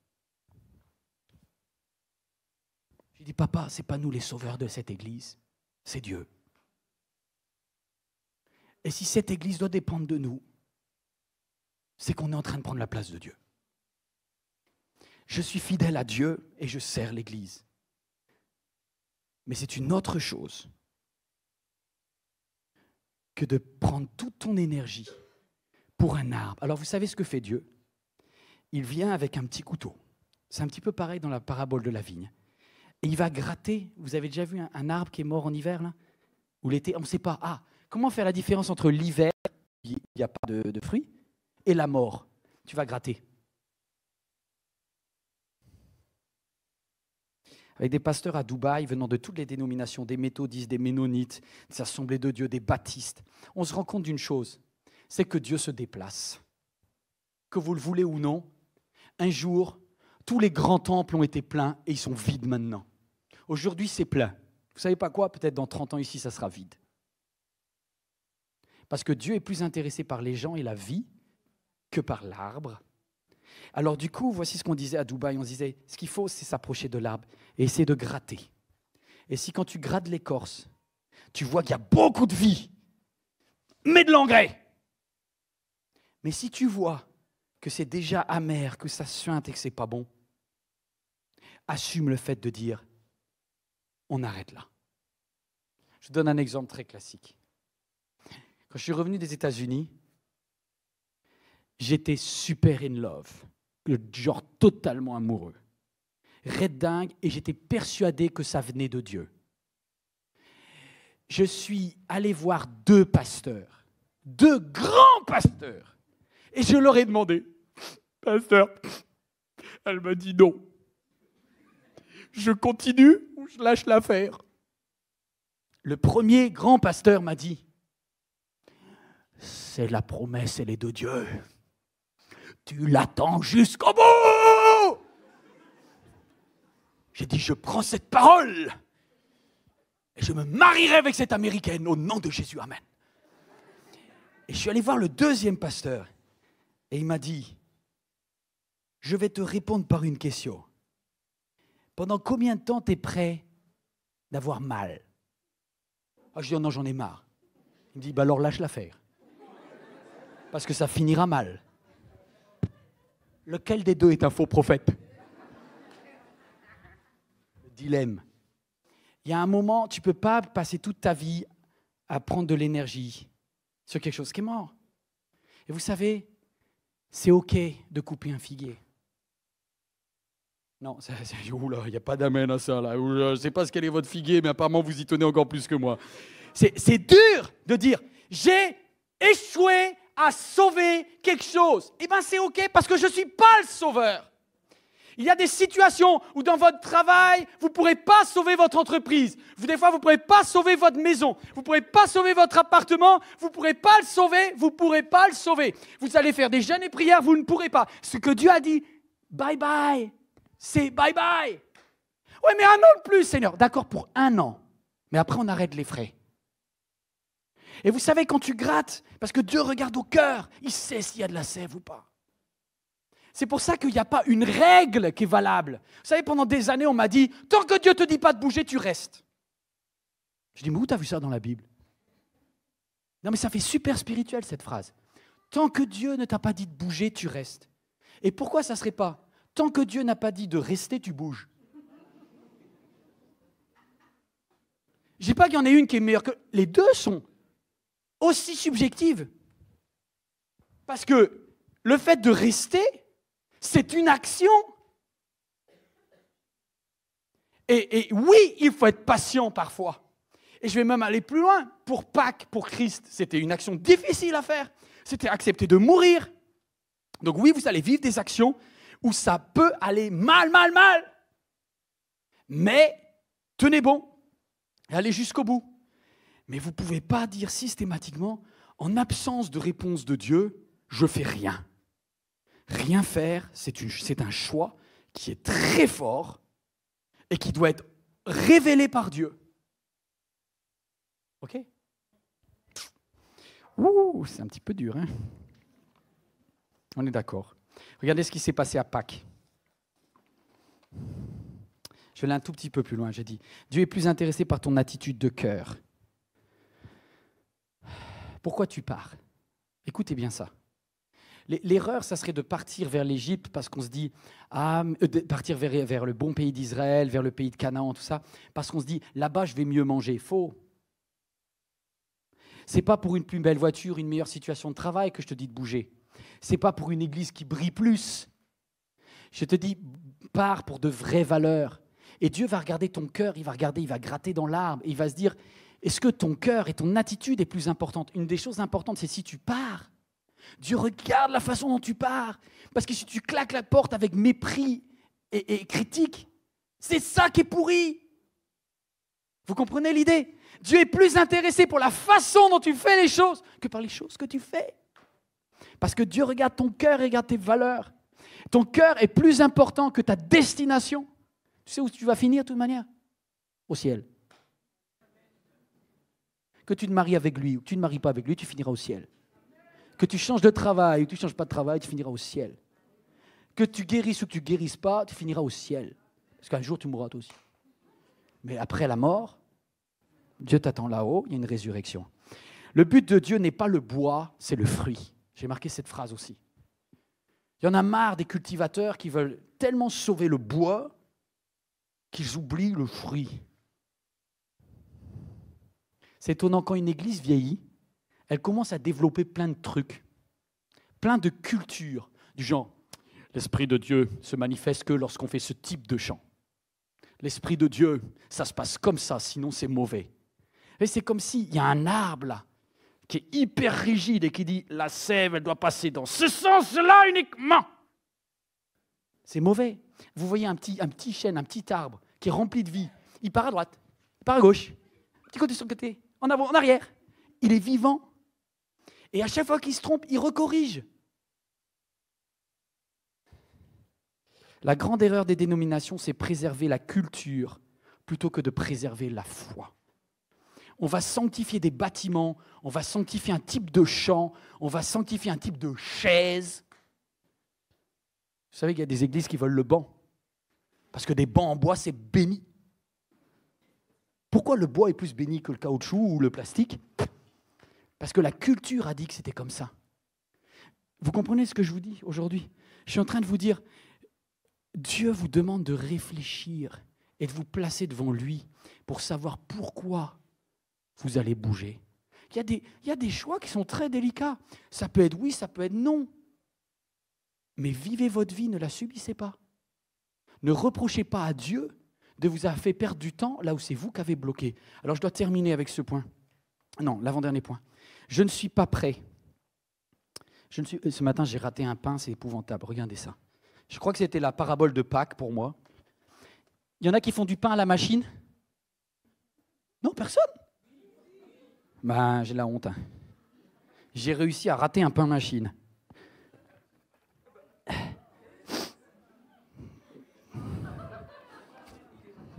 J'ai dit, papa, ce n'est pas nous les sauveurs de cette église, c'est Dieu. Et si cette église doit dépendre de nous, c'est qu'on est en train de prendre la place de Dieu. Je suis fidèle à Dieu et je sers l'église. Mais c'est une autre chose que de prendre toute ton énergie pour un arbre. Alors vous savez ce que fait Dieu? Il vient avec un petit couteau. C'est un petit peu pareil dans la parabole de la vigne. Et il va gratter. Vous avez déjà vu un arbre qui est mort en hiver là? Ou l'été? On ne sait pas. Ah, comment faire la différence entre l'hiver, il n'y a pas de fruits, et la mort? Tu vas gratter. Avec des pasteurs à Dubaï, venant de toutes les dénominations, des méthodistes, des ménonites, des assemblées de Dieu, des baptistes, on se rend compte d'une chose, c'est que Dieu se déplace. Que vous le voulez ou non, un jour, tous les grands temples ont été pleins et ils sont vides maintenant. Aujourd'hui, c'est plein. Vous ne savez pas quoi? Peut-être dans 30 ans ici, ça sera vide. Parce que Dieu est plus intéressé par les gens et la vie que par l'arbre. Alors du coup, voici ce qu'on disait à Dubaï. On disait, ce qu'il faut, c'est s'approcher de l'arbre et essayer de gratter. Et si quand tu grattes l'écorce, tu vois qu'il y a beaucoup de vie, mets de l'engrais. Mais si tu vois que c'est déjà amer, que ça suinte et que ce n'est pas bon, assume le fait de dire, on arrête là. Je donne un exemple très classique. Quand je suis revenu des États-Unis, j'étais super in love, le genre totalement amoureux, red dingue, et j'étais persuadé que ça venait de Dieu. je suis allé voir 2 pasteurs, 2 grands pasteurs. Et je leur ai demandé, pasteur, elle m'a dit non. Je continue ou je lâche l'affaire? Le premier grand pasteur m'a dit, c'est la promesse, elle est de Dieu. Tu l'attends jusqu'au bout. J'ai dit, je prends cette parole et je me marierai avec cette Américaine au nom de Jésus, amen. Et je suis allé voir le deuxième pasteur et il m'a dit, je vais te répondre par une question. Pendant combien de temps tu es prêt d'avoir mal? Ah, je dis, oh non, j'en ai marre. Il me dit, bah alors lâche l'affaire. Parce que ça finira mal. Lequel des 2 est un faux prophète? Le dilemme. Il y a un moment, tu ne peux pas passer toute ta vie à prendre de l'énergie sur quelque chose qui est mort. Et vous savez, c'est OK de couper un figuier. Non, il n'y a pas d'amen à ça. Là. Je ne sais pas quel est votre figuier, mais apparemment vous y tenez encore plus que moi. C'est dur de dire, j'ai échoué à sauver quelque chose. Eh bien, c'est OK parce que je ne suis pas le sauveur. Il y a des situations où dans votre travail, vous ne pourrez pas sauver votre entreprise. Des fois, vous ne pourrez pas sauver votre maison. Vous ne pourrez pas sauver votre appartement. Vous ne pourrez pas le sauver. Vous ne pourrez pas le sauver. Vous allez faire des jeûnes et prières. Vous ne pourrez pas. Ce que Dieu a dit, bye bye, c'est bye bye. Oui, mais 1 an de plus, Seigneur. D'accord, pour 1 an. Mais après, on arrête les frais. Et vous savez, quand tu grattes, parce que Dieu regarde au cœur, il sait s'il y a de la sève ou pas. C'est pour ça qu'il n'y a pas une règle qui est valable. Vous savez, pendant des années, on m'a dit, tant que Dieu ne te dit pas de bouger, tu restes. Je dis, mais où tu as vu ça dans la Bible? Non, mais ça fait super spirituel, cette phrase. Tant que Dieu ne t'a pas dit de bouger, tu restes. Et pourquoi ça ne serait pas? Tant que Dieu n'a pas dit de rester, tu bouges. Je ne dis pas qu'il y en ait une qui est meilleure que... Les 2 sont aussi subjectives. Parce que le fait de rester, c'est une action. Et oui, il faut être patient parfois. Et je vais même aller plus loin. Pour Pâques, pour Christ, c'était une action difficile à faire. C'était accepter de mourir. Donc oui, vous allez vivre des actions où ça peut aller mal. Mais tenez bon et allez jusqu'au bout. Mais vous ne pouvez pas dire systématiquement, en absence de réponse de Dieu, je fais rien. Rien faire, c'est un choix qui est très fort et qui doit être révélé par Dieu. OK? Ouh, c'est un petit peu dur, hein? On est d'accord. Regardez ce qui s'est passé à Pâques. Je vais aller un tout petit peu plus loin. J'ai dit, Dieu est plus intéressé par ton attitude de cœur. Pourquoi tu pars? Écoutez bien ça. L'erreur, ça serait de partir vers l'Égypte parce qu'on se dit, de partir vers le bon pays d'Israël, vers le pays de Canaan, tout ça, parce qu'on se dit, là-bas, je vais mieux manger. Faux. C'est pas pour une plus belle voiture, une meilleure situation de travail que je te dis de bouger. C'est pas pour une église qui brille plus. Je te dis, pars pour de vraies valeurs. Et Dieu va regarder ton cœur, il va gratter dans l'arbre, et il va se dire, est-ce que ton cœur et ton attitude est plus importante? Une des choses importantes, c'est si tu pars. Dieu regarde la façon dont tu pars. Parce que si tu claques la porte avec mépris et critique, c'est ça qui est pourri. Vous comprenez l'idée? Dieu est plus intéressé pour la façon dont tu fais les choses que par les choses que tu fais. Parce que Dieu regarde ton cœur et regarde tes valeurs. Ton cœur est plus important que ta destination. Tu sais où tu vas finir de toute manière? Au ciel. Que tu te maries avec lui ou que tu ne maries pas avec lui, tu finiras au ciel. Que tu changes de travail ou que tu ne changes pas de travail, tu finiras au ciel. Que tu guérisses ou que tu ne guérisses pas, tu finiras au ciel. Parce qu'un jour, tu mourras toi aussi. Mais après la mort, Dieu t'attend là-haut, il y a une résurrection. Le but de Dieu n'est pas le bois, c'est le fruit. J'ai marqué cette phrase aussi. Il y en a marre des cultivateurs qui veulent tellement sauver le bois qu'ils oublient le fruit. C'est étonnant, quand une église vieillit, elle commence à développer plein de trucs, plein de cultures, du genre, l'Esprit de Dieu se manifeste que lorsqu'on fait ce type de chant. L'Esprit de Dieu, ça se passe comme ça, sinon c'est mauvais. Et c'est comme s'il y a un arbre là, qui est hyper rigide et qui dit la sève, elle doit passer dans ce sens-là uniquement. C'est mauvais. Vous voyez un petit chêne, un petit arbre qui est rempli de vie. Il part à droite, il part à gauche, petit côté sur le côté, en avant, en arrière. Il est vivant. Et à chaque fois qu'il se trompe, il recorrige. La grande erreur des dénominations, c'est préserver la culture plutôt que de préserver la foi. On va sanctifier des bâtiments, on va sanctifier un type de chant, on va sanctifier un type de chaise. Vous savez qu'il y a des églises qui veulent le banc. Parce que des bancs en bois, c'est béni. Pourquoi le bois est plus béni que le caoutchouc ou le plastique? Parce que la culture a dit que c'était comme ça. Vous comprenez ce que je vous dis aujourd'hui? Je suis en train de vous dire, Dieu vous demande de réfléchir et de vous placer devant lui pour savoir pourquoi vous allez bouger. Il y a des choix qui sont très délicats. Ça peut être oui, ça peut être non. Mais vivez votre vie, ne la subissez pas. Ne reprochez pas à Dieu de vous avoir fait perdre du temps là où c'est vous qui avez bloqué. Alors je dois terminer avec ce point. Non, l'avant-dernier point. Je ne suis pas prêt. Ce matin, j'ai raté un pain, c'est épouvantable. Regardez ça. Je crois que c'était la parabole de Pâques pour moi. Il y en a qui font du pain à la machine? Non, personne. Ben, j'ai la honte. Hein. J'ai réussi à rater un pain machine.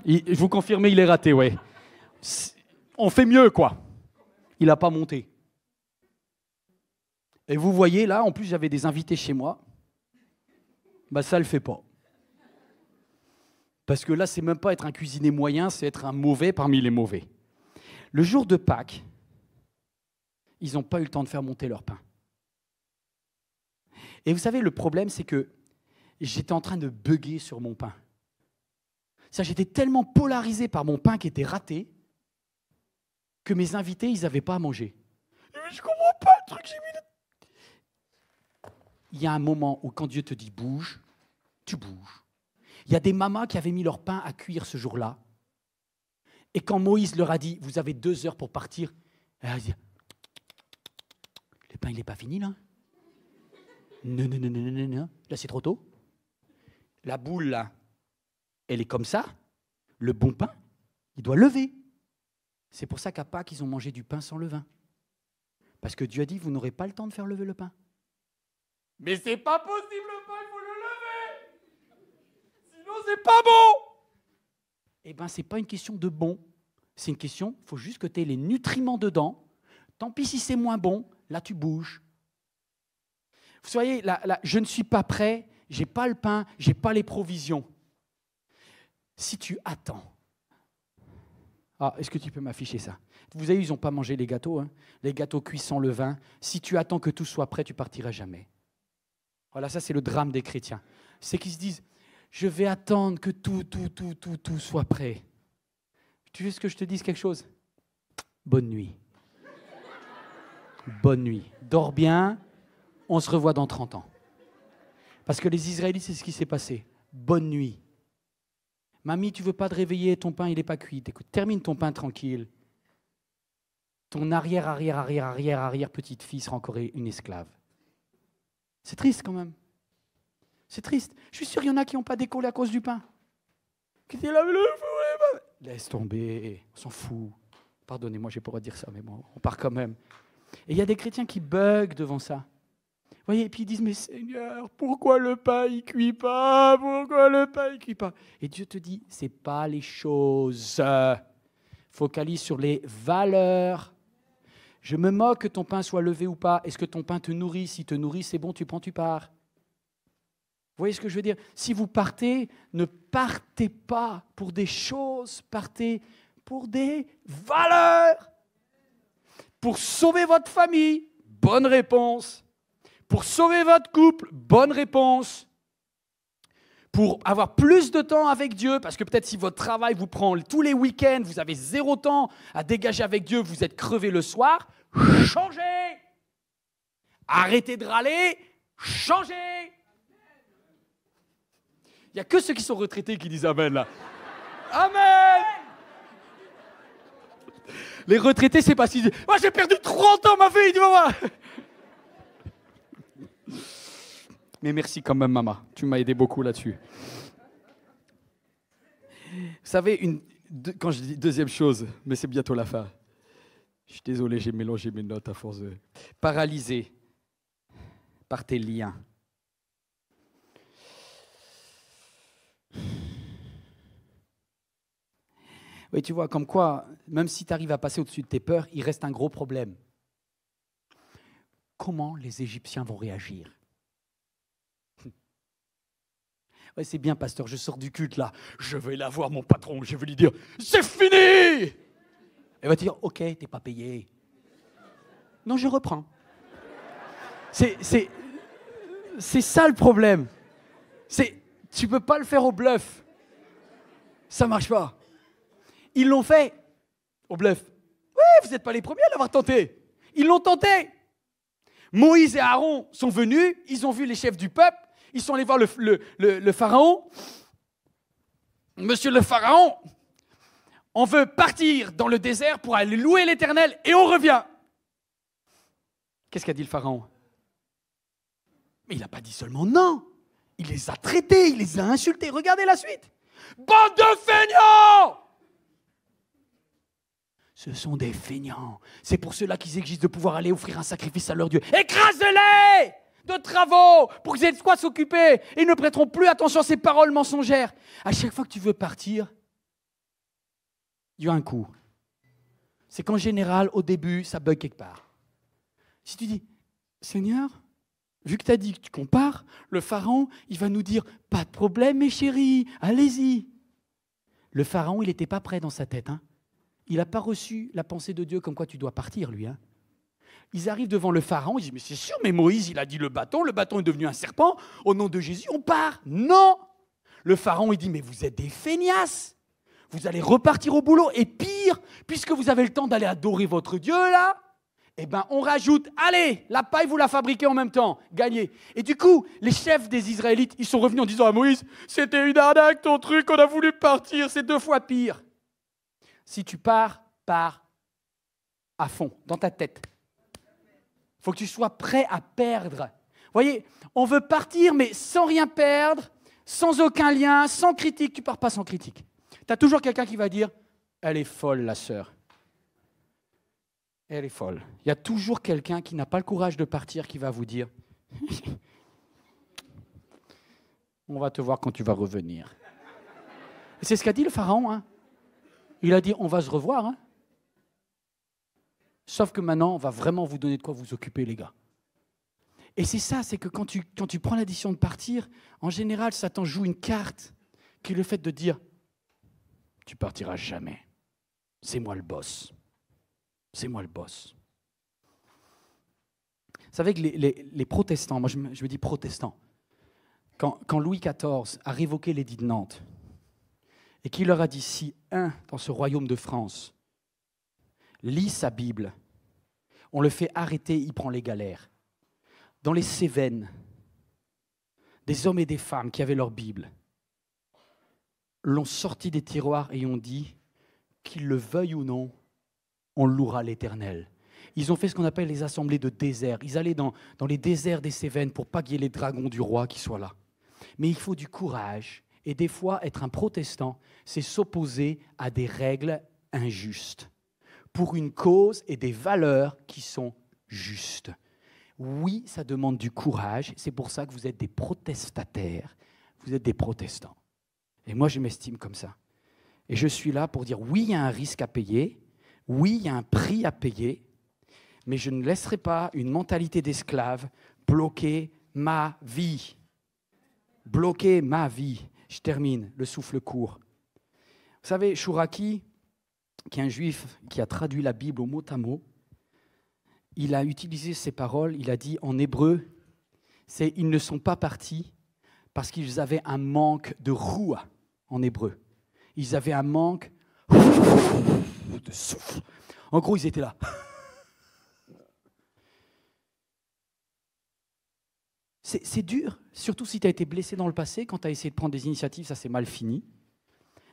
Je vous confirme, il est raté, ouais. On fait mieux, quoi. Il n'a pas monté. Et vous voyez, là, en plus, j'avais des invités chez moi. Ben, ça ne le fait pas. Parce que là, c'est même pas être un cuisinier moyen, c'est être un mauvais parmi les mauvais. Le jour de Pâques, ils n'ont pas eu le temps de faire monter leur pain. Et vous savez, le problème, c'est que j'étais en train de bugger sur mon pain. Ça, j'étais tellement polarisé par mon pain qui était raté que mes invités, ils n'avaient pas à manger. Mais je comprends pas le truc, j'ai mis... Il y a un moment où quand Dieu te dit bouge, tu bouges. Il y a des mamas qui avaient mis leur pain à cuire ce jour-là. Et quand Moïse leur a dit, vous avez 2 heures pour partir, elle a dit, le pain, il n'est pas fini, là? Non, non, non, non, non, non. Là, c'est trop tôt. La boule, là, elle est comme ça. Le bon pain, il doit lever. C'est pour ça qu'à Pâques, ils ont mangé du pain sans levain. Parce que Dieu a dit, vous n'aurez pas le temps de faire lever le pain. Mais c'est pas possible, le pain, il faut le lever. Sinon, c'est pas bon. Eh bien, c'est pas une question de bon. C'est une question, il faut juste que tu aies les nutriments dedans. Tant pis si c'est moins bon, là, tu bouges. Vous voyez, là, je ne suis pas prêt, je n'ai pas le pain, je n'ai pas les provisions. Si tu attends... Ah, est-ce que tu peux m'afficher ça? Vous avez vu, ils n'ont pas mangé les gâteaux, hein? Les gâteaux cuits sans levain. Si tu attends que tout soit prêt, tu partiras jamais. Voilà, ça c'est le drame des chrétiens. C'est qu'ils se disent, je vais attendre que tout soit prêt. Tu veux que je te dise quelque chose? Bonne nuit. Bonne nuit. Dors bien, on se revoit dans 30 ans. Parce que les Israélites, c'est ce qui s'est passé. Bonne nuit. Mamie, tu veux pas te réveiller, ton pain, il n'est pas cuit. Écoute, termine ton pain tranquille. Ton arrière petite-fille sera encore une esclave. C'est triste quand même. C'est triste. Je suis sûr qu'il y en a qui n'ont pas décollé à cause du pain. Qui disent, laisse tomber, on s'en fout. Pardonnez-moi, je n'ai pas le droit de dire ça, mais bon, on part quand même. Et il y a des chrétiens qui bug devant ça. Vous voyez, et puis ils disent, mais Seigneur, pourquoi le pain il cuit pas? Pourquoi le pain il cuit pas? Et Dieu te dit, c'est pas les choses. Focalise sur les valeurs. Je me moque que ton pain soit levé ou pas. Est-ce que ton pain te nourrit? Si te nourrit, c'est bon, tu prends, tu pars. Vous voyez ce que je veux dire? Si vous partez, ne partez pas pour des choses, partez pour des valeurs. Pour sauver votre famille, bonne réponse. Pour sauver votre couple, bonne réponse. Pour avoir plus de temps avec Dieu, parce que peut-être si votre travail vous prend tous les week-ends, vous avez 0 temps à dégager avec Dieu, vous êtes crevé le soir, changez. Arrêtez de râler, changez. Il n'y a que ceux qui sont retraités qui disent Amen là. Amen. Les retraités, c'est parce qu'ils disent « Moi, j'ai perdu 30 ans, ma fille, tu vas voir !» Mais merci quand même, maman. Tu m'as aidé beaucoup là-dessus. Vous savez, quand je dis deuxième chose, mais c'est bientôt la fin. Je suis désolé, j'ai mélangé mes notes à force de... Paralysé par tes liens. Oui, tu vois, comme quoi, même si tu arrives à passer au-dessus de tes peurs, il reste un gros problème. Comment les Égyptiens vont réagir? Ouais, c'est bien, pasteur, je sors du culte là. Je vais aller voir mon patron, je vais lui dire « C'est fini !» Elle va te dire « Ok, t'es pas payé. » Non, je reprends. C'est ça le problème. Tu peux pas le faire au bluff. Ça marche pas. Ils l'ont fait au bluff. Oui, vous n'êtes pas les premiers à l'avoir tenté. Ils l'ont tenté. Moïse et Aaron sont venus, ils ont vu les chefs du peuple, ils sont allés voir le pharaon. Monsieur le pharaon, on veut partir dans le désert pour aller louer l'Éternel et on revient. Qu'est-ce qu'a dit le pharaon? Mais il n'a pas dit seulement non. Il les a traités, il les a insultés. Regardez la suite. Bande de feignants! Ce sont des feignants. C'est pour cela qu'ils exigent de pouvoir aller offrir un sacrifice à leur Dieu. Écrasez-les de travaux pour qu'ils aient de quoi s'occuper. Et ils ne prêteront plus attention à ces paroles mensongères. À chaque fois que tu veux partir, il y a un coup. C'est qu'en général, au début, ça bug quelque part. Si tu dis, Seigneur, vu que tu as dit qu'on part, le pharaon, il va nous dire, pas de problème mes chéris, allez-y. Le pharaon, il n'était pas prêt dans sa tête, hein. Il n'a pas reçu la pensée de Dieu comme quoi tu dois partir, lui. Hein. Ils arrivent devant le pharaon, ils disent, mais c'est sûr, mais Moïse, il a dit le bâton est devenu un serpent, au nom de Jésus, on part. Non! Le pharaon, il dit, mais vous êtes des feignasses. Vous allez repartir au boulot, et pire, puisque vous avez le temps d'aller adorer votre Dieu, là, eh bien, on rajoute, allez, la paille, vous la fabriquez en même temps, gagnez. Et du coup, les chefs des Israélites, ils sont revenus en disant à Moïse, c'était une arnaque ton truc, on a voulu partir, c'est 2 fois pire. Si tu pars à fond, dans ta tête. Il faut que tu sois prêt à perdre. Vous voyez, on veut partir, mais sans rien perdre, sans aucun lien, sans critique. Tu ne pars pas sans critique. Tu as toujours quelqu'un qui va dire, elle est folle, la sœur. Elle est folle. Il y a toujours quelqu'un qui n'a pas le courage de partir, qui va vous dire, on va te voir quand tu vas revenir. Et c'est ce qu'a dit le pharaon, hein. Il a dit, on va se revoir. Hein. Sauf que maintenant, on va vraiment vous donner de quoi vous occuper, les gars. Et c'est ça, c'est que quand tu prends la décision de partir, en général, Satan joue une carte qui est le fait de dire, tu partiras jamais. C'est moi le boss. C'est moi le boss. Vous savez que les protestants, moi je me dis protestants, quand Louis XIV a révoqué l'édit de Nantes, et qui leur a dit, si un dans ce royaume de France lit sa Bible, on le fait arrêter, il prend les galères. Dans les Cévennes, des hommes et des femmes qui avaient leur Bible l'ont sorti des tiroirs et ont dit, qu'ils le veuillent ou non, on louera l'Éternel. Ils ont fait ce qu'on appelle les assemblées de désert. Ils allaient dans les déserts des Cévennes pour pas qu'il y ait les dragons du roi qui soient là. Mais il faut du courage. Et des fois, être un protestant, c'est s'opposer à des règles injustes pour une cause et des valeurs qui sont justes. Oui, ça demande du courage. C'est pour ça que vous êtes des protestataires. Vous êtes des protestants. Et moi, je m'estime comme ça. Et je suis là pour dire, oui, il y a un risque à payer. Oui, il y a un prix à payer. Mais je ne laisserai pas une mentalité d'esclave bloquer ma vie. Bloquer ma vie. Je termine, le souffle court. Vous savez, Chouraki, qui est un juif qui a traduit la Bible au mot à mot, il a utilisé ces paroles, il a dit en hébreu, c'est « ils ne sont pas partis parce qu'ils avaient un manque de roua » en hébreu. Ils avaient un manque de souffle. En gros, ils étaient là. C'est dur, surtout si tu as été blessé dans le passé, quand tu as essayé de prendre des initiatives, ça s'est mal fini.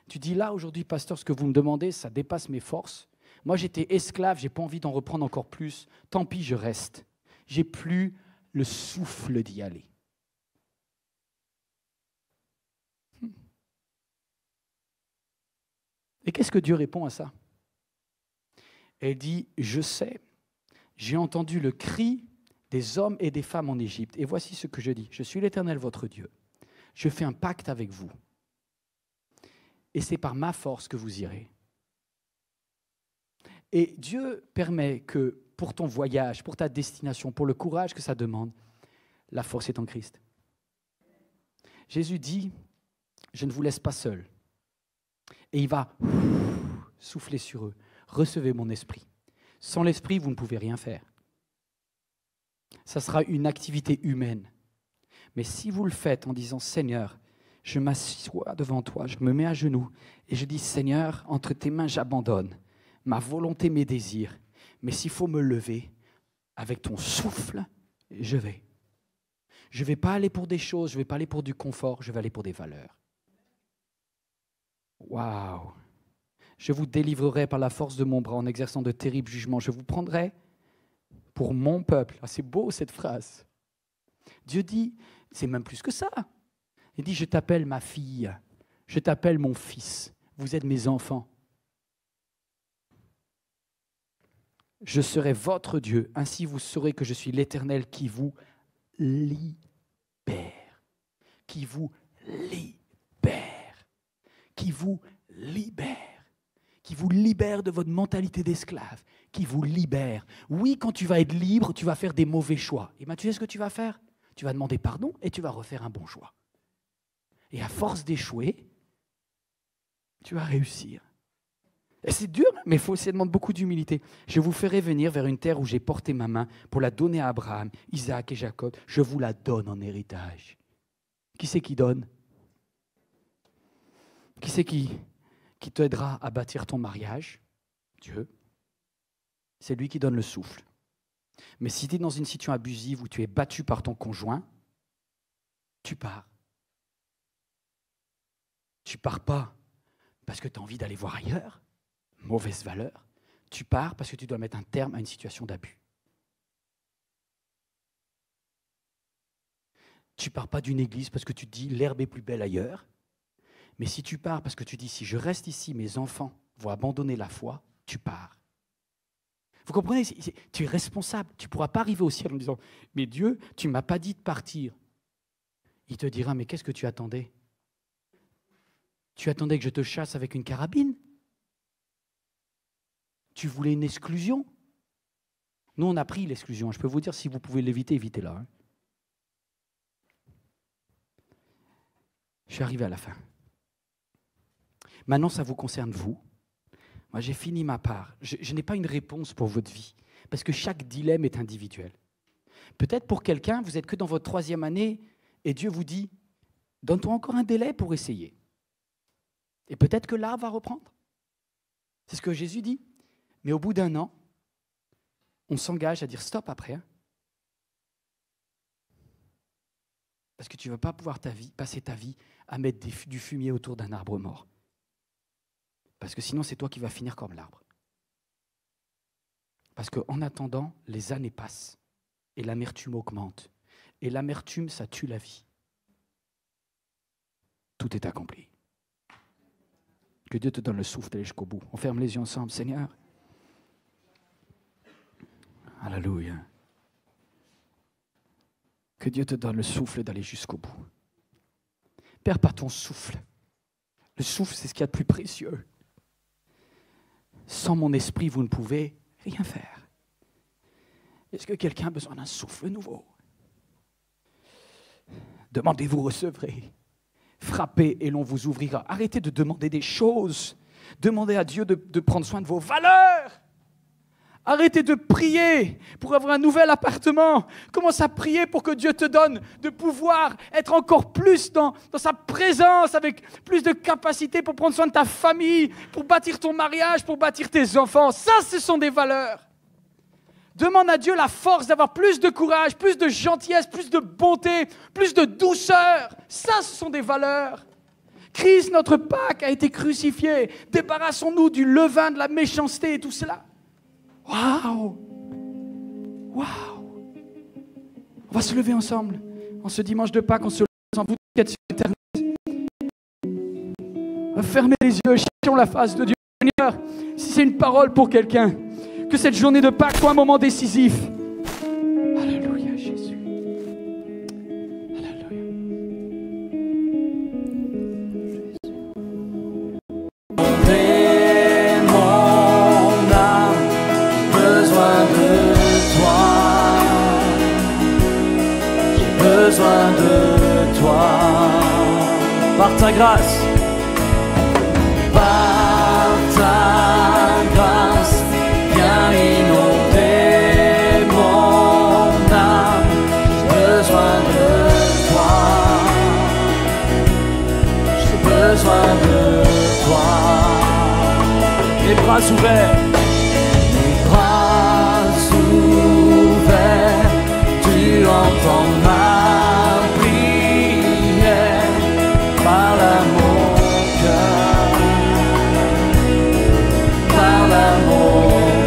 Tu dis là, aujourd'hui, pasteur, ce que vous me demandez, ça dépasse mes forces. Moi, j'étais esclave, j'ai pas envie d'en reprendre encore plus. Tant pis, je reste. J'ai plus le souffle d'y aller. Et qu'est-ce que Dieu répond à ça? Elle dit, je sais, j'ai entendu le cri des hommes et des femmes en Égypte. Et voici ce que je dis, je suis l'Éternel votre Dieu. Je fais un pacte avec vous. Et c'est par ma force que vous irez. Et Dieu permet que pour ton voyage, pour ta destination, pour le courage que ça demande, la force est en Christ. Jésus dit, je ne vous laisse pas seul. Et il va souffler sur eux. Recevez mon esprit. Sans l'esprit, vous ne pouvez rien faire. Ça sera une activité humaine. Mais si vous le faites en disant, Seigneur, je m'assois devant toi, je me mets à genoux et je dis, Seigneur, entre tes mains, j'abandonne. Ma volonté, mes désirs. Mais s'il faut me lever, avec ton souffle, je vais. Je ne vais pas aller pour des choses, je ne vais pas aller pour du confort, je vais aller pour des valeurs. Waouh! Je vous délivrerai par la force de mon bras en exerçant de terribles jugements. Je vous prendrai pour mon peuple. Ah, c'est beau cette phrase. Dieu dit, c'est même plus que ça. Il dit, je t'appelle ma fille, je t'appelle mon fils. Vous êtes mes enfants. Je serai votre Dieu. Ainsi vous saurez que je suis l'Éternel qui vous libère. Qui vous libère. Qui vous libère. Qui vous libère de votre mentalité d'esclave, qui vous libère. Oui, quand tu vas être libre, tu vas faire des mauvais choix. Et bien, tu sais ce que tu vas faire? Tu vas demander pardon et tu vas refaire un bon choix. Et à force d'échouer, tu vas réussir. Et c'est dur, mais ça demande beaucoup d'humilité. Je vous ferai venir vers une terre où j'ai porté ma main pour la donner à Abraham, Isaac et Jacob. Je vous la donne en héritage. Qui c'est qui donne? Qui c'est qui t'aidera à bâtir ton mariage? Dieu. C'est lui qui donne le souffle. Mais si tu es dans une situation abusive où tu es battu par ton conjoint, tu pars. Tu pars pas parce que tu as envie d'aller voir ailleurs, mauvaise valeur. Tu pars parce que tu dois mettre un terme à une situation d'abus. Tu pars pas d'une église parce que tu te dis l'herbe est plus belle ailleurs. Mais si tu pars parce que tu dis, si je reste ici, mes enfants vont abandonner la foi, tu pars. Vous comprenez? Tu es responsable. Tu ne pourras pas arriver au ciel en disant, mais Dieu, tu ne m'as pas dit de partir. Il te dira, mais qu'est-ce que tu attendais? Tu attendais que je te chasse avec une carabine? Tu voulais une exclusion? Nous, on a pris l'exclusion. Je peux vous dire, si vous pouvez l'éviter, évitez-la. Hein. Je suis arrivé à la fin. Maintenant, ça vous concerne vous. Moi, j'ai fini ma part. Je n'ai pas une réponse pour votre vie, parce que chaque dilemme est individuel. Peut-être pour quelqu'un, vous n'êtes que dans votre 3e année, et Dieu vous dit, donne-toi encore un délai pour essayer. Et peut-être que l'art va reprendre. C'est ce que Jésus dit. Mais au bout d'1 an, on s'engage à dire stop après. Hein. Parce que tu ne vas pas pouvoir passer ta vie à mettre du fumier autour d'un arbre mort. Parce que sinon, c'est toi qui vas finir comme l'arbre. Parce qu'en attendant, les années passent et l'amertume augmente. Et l'amertume, ça tue la vie. Tout est accompli. Que Dieu te donne le souffle d'aller jusqu'au bout. On ferme les yeux ensemble, Seigneur. Alléluia. Que Dieu te donne le souffle d'aller jusqu'au bout. Perds pas ton souffle. Le souffle, c'est ce qu'il y a de plus précieux. Sans mon esprit, vous ne pouvez rien faire. Est-ce que quelqu'un a besoin d'un souffle nouveau? Demandez, vous recevrez. Frappez et l'on vous ouvrira. Arrêtez de demander des choses. Demandez à Dieu de prendre soin de vos valeurs. Arrêtez de prier pour avoir un nouvel appartement. Commence à prier pour que Dieu te donne de pouvoir être encore plus dans sa présence, avec plus de capacité pour prendre soin de ta famille, pour bâtir ton mariage, pour bâtir tes enfants. Ça, ce sont des valeurs. Demande à Dieu la force d'avoir plus de courage, plus de gentillesse, plus de bonté, plus de douceur. Ça, ce sont des valeurs. Christ, notre Pâque, a été crucifié. Débarrassons-nous du levain, de la méchanceté et tout cela. Waouh! Waouh! On va se lever ensemble. En ce dimanche de Pâques, on se lève en vous qui êtes sur Internet. On va fermer les yeux, cherchons la face de Dieu. Seigneur, si c'est une parole pour quelqu'un, que cette journée de Pâques soit un moment décisif. Alléluia, Jésus. Alléluia. Mon âme, besoin de toi. J'ai besoin de toi. Par ta grâce. Par ta grâce, viens inonder mon âme. J'ai besoin de toi. J'ai besoin de toi. Les bras ouverts. Les bras ouverts, tu entends ma prière. Parle à mon cœur. Parle à mon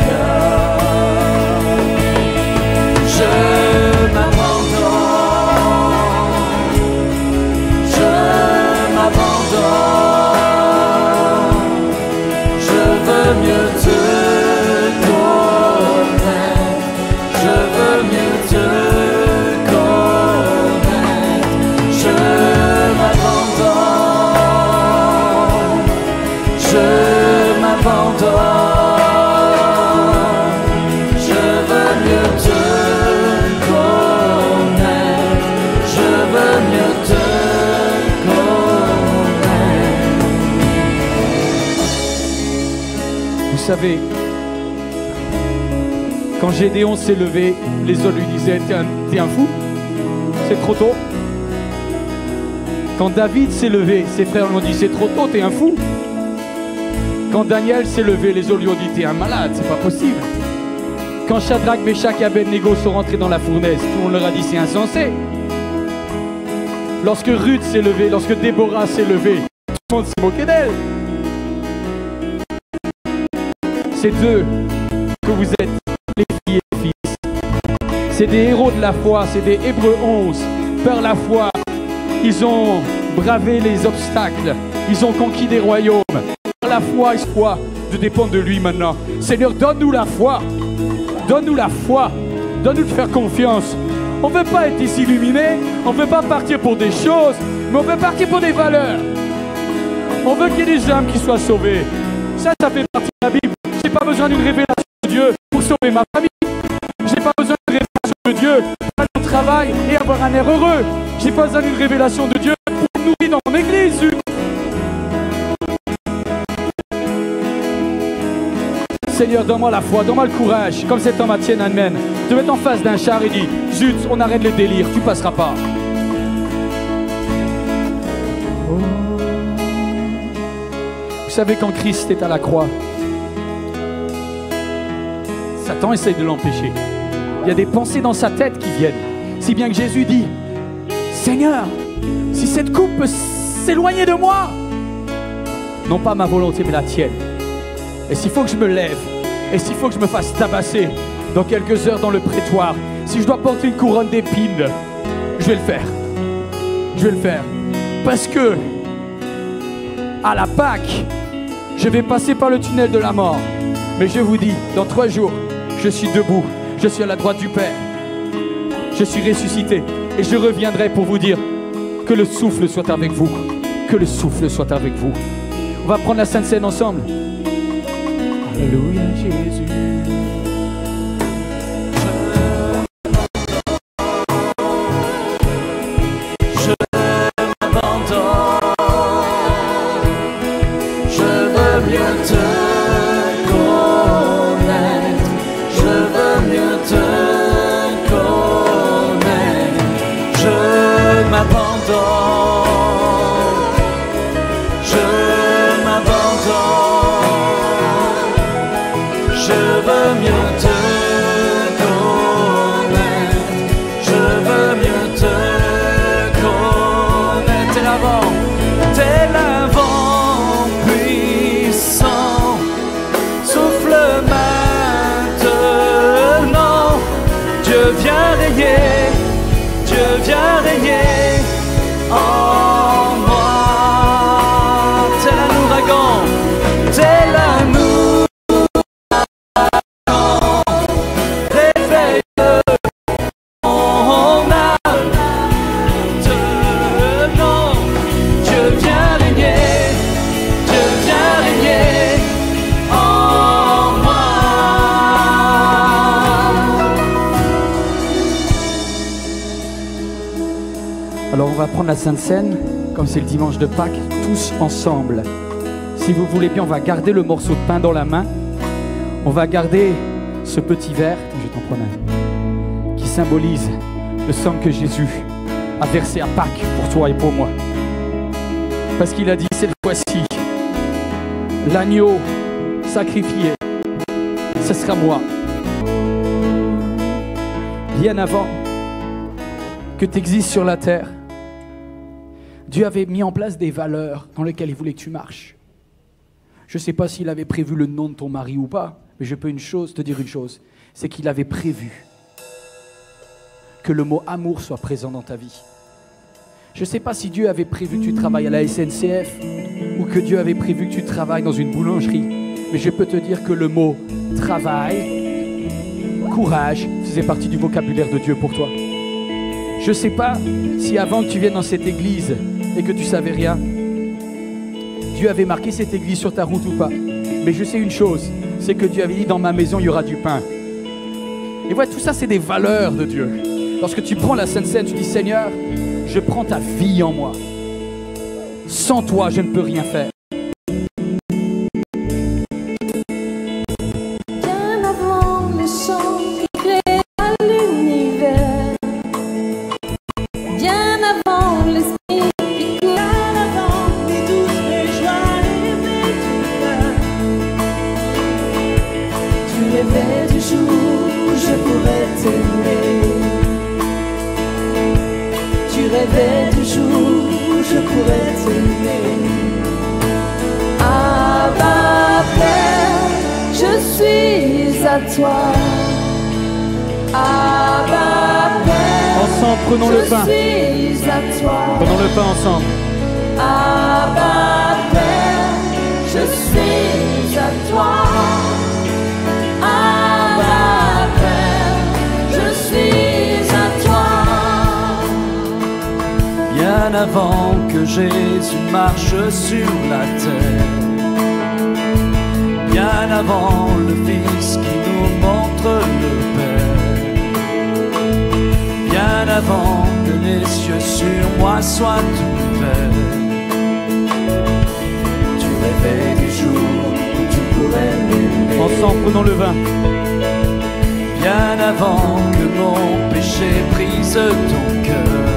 cœur. Je m'abandonne. Je m'abandonne. Je veux mieux te connaître. Je veux mieux te connaître. Je m'abandonne. Je m'abandonne. Je veux mieux te connaître. Je veux mieux te connaître. Vous savez, quand Gédéon s'est levé, les autres lui disaient t'es un fou, c'est trop tôt. Quand David s'est levé, ses frères lui ont dit c'est trop tôt, t'es un fou. Quand Daniel s'est levé, les autres lui ont dit t'es un malade, c'est pas possible. Quand Shadrach, Meshach et Abednego sont rentrés dans la fournaise, tout le monde leur a dit c'est insensé. Lorsque Ruth s'est levée, lorsque Déborah s'est levée, tout le monde s'est moqué d'elle. C'est d'eux que vous êtes les filles et les fils. C'est des héros de la foi, c'est des Hébreux 11. Par la foi, ils ont bravé les obstacles, ils ont conquis des royaumes. Par la foi, espoir de dépendre de lui maintenant. Seigneur, donne-nous la foi. Donne-nous la foi. Donne-nous de faire confiance. On ne veut pas être ici illuminé, on ne veut pas partir pour des choses, mais on veut partir pour des valeurs. On veut qu'il y ait des âmes qui soient sauvées. Ça fait partie de la Bible. J'ai pas besoin d'une révélation de Dieu pour sauver ma famille. J'ai pas besoin d'une révélation de Dieu pour aller au travail et avoir un air heureux. J'ai pas besoin d'une révélation de Dieu pour me nourrir dans mon église. Seigneur, donne-moi la foi, donne-moi le courage, comme cet homme à Tiananmen, de mettre en face d'un char et dire zut, on arrête le délire, tu passeras pas. Vous savez, quand Christ est à la croix, Satan essaye de l'empêcher. Il y a des pensées dans sa tête qui viennent. Si bien que Jésus dit, Seigneur, si cette coupe peut s'éloigner de moi, non pas ma volonté mais la tienne. Et s'il faut que je me lève, et s'il faut que je me fasse tabasser dans quelques heures dans le prétoire, si je dois porter une couronne d'épines, je vais le faire. Je vais le faire. Parce que à la Pâque, je vais passer par le tunnel de la mort. Mais je vous dis, dans 3 jours, je suis debout. Je suis à la droite du Père. Je suis ressuscité. Et je reviendrai pour vous dire que le souffle soit avec vous. Que le souffle soit avec vous. On va prendre la Sainte Seine ensemble. Alléluia, Jésus. Je veux mieux viens régner, Dieu viens régner en moi. Tel un ouragan, tel un ouragan, réveille mon âme. Maintenant, Dieu viens régner, Dieu viens régner en moi. Alors on va prendre la Sainte Seine, comme c'est le dimanche de Pâques, tous ensemble. Si vous voulez bien, on va garder le morceau de pain dans la main. On va garder ce petit verre, je vais t'en prendre un, qui symbolise le sang que Jésus a versé à Pâques pour toi et pour moi. Parce qu'il a dit cette fois-ci, l'agneau sacrifié, ce sera moi. Bien avant que tu existes sur la terre, Dieu avait mis en place des valeurs dans lesquelles il voulait que tu marches. Je ne sais pas s'il avait prévu le nom de ton mari ou pas, mais je peux te dire une chose, c'est qu'il avait prévu que le mot amour soit présent dans ta vie. Je ne sais pas si Dieu avait prévu que tu travailles à la SNCF ou que Dieu avait prévu que tu travailles dans une boulangerie, mais je peux te dire que le mot travail, courage, faisait partie du vocabulaire de Dieu pour toi. Je ne sais pas si avant que tu viennes dans cette église et que tu ne savais rien, Dieu avait marqué cette église sur ta route ou pas. Mais je sais une chose, c'est que Dieu avait dit dans ma maison il y aura du pain. Et voilà, tout ça c'est des valeurs de Dieu. Lorsque tu prends la Sainte Seine, tu dis Seigneur, je prends ta vie en moi. Sans toi, je ne peux rien faire. Bien avant les chants qui créent l'univers, bien avant l'esprit qui coule, bien avant les douces, les joies, les douleurs, tu rêvais du jour où je pourrais t'aimer. Tu rêvais du jour où je pourrais t'aimer. Abba Père, je suis à toi. Abba Père, Ensemble, prenons le pain. je suis à toi. Prenons le pain ensemble. Abba Père, je suis à toi. Abba Père, je suis à toi. Bien avant que Jésus marche sur la terre, bien avant le Fils qui nous montre le Père, bien avant que les cieux sur moi soient ouverts, tu rêvais du jour où tu pourrais m'aimer. Ensemble, prenons le vin. Bien avant que mon péché brise ton cœur,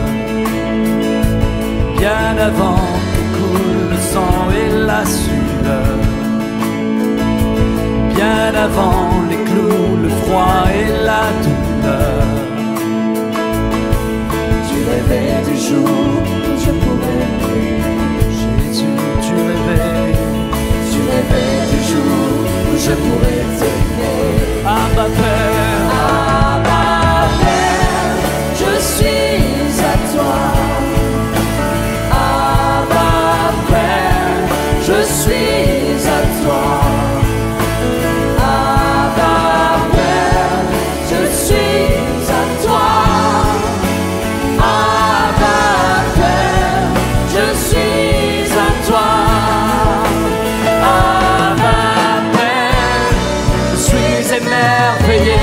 bien avant que coule le sang et la sueur, bien avant les clous, le froid et la douleur, tu rêvais du jour où je pourrais m'aimer. Jésus, tu rêvais du jour où je pourrais t'aimer. Abba Père, Abba Père, je suis à toi. Abba Père, je suis à toi. Abba Père, je suis à toi. Abba Père, je suis à toi. Abba Père, je suis émerveillé.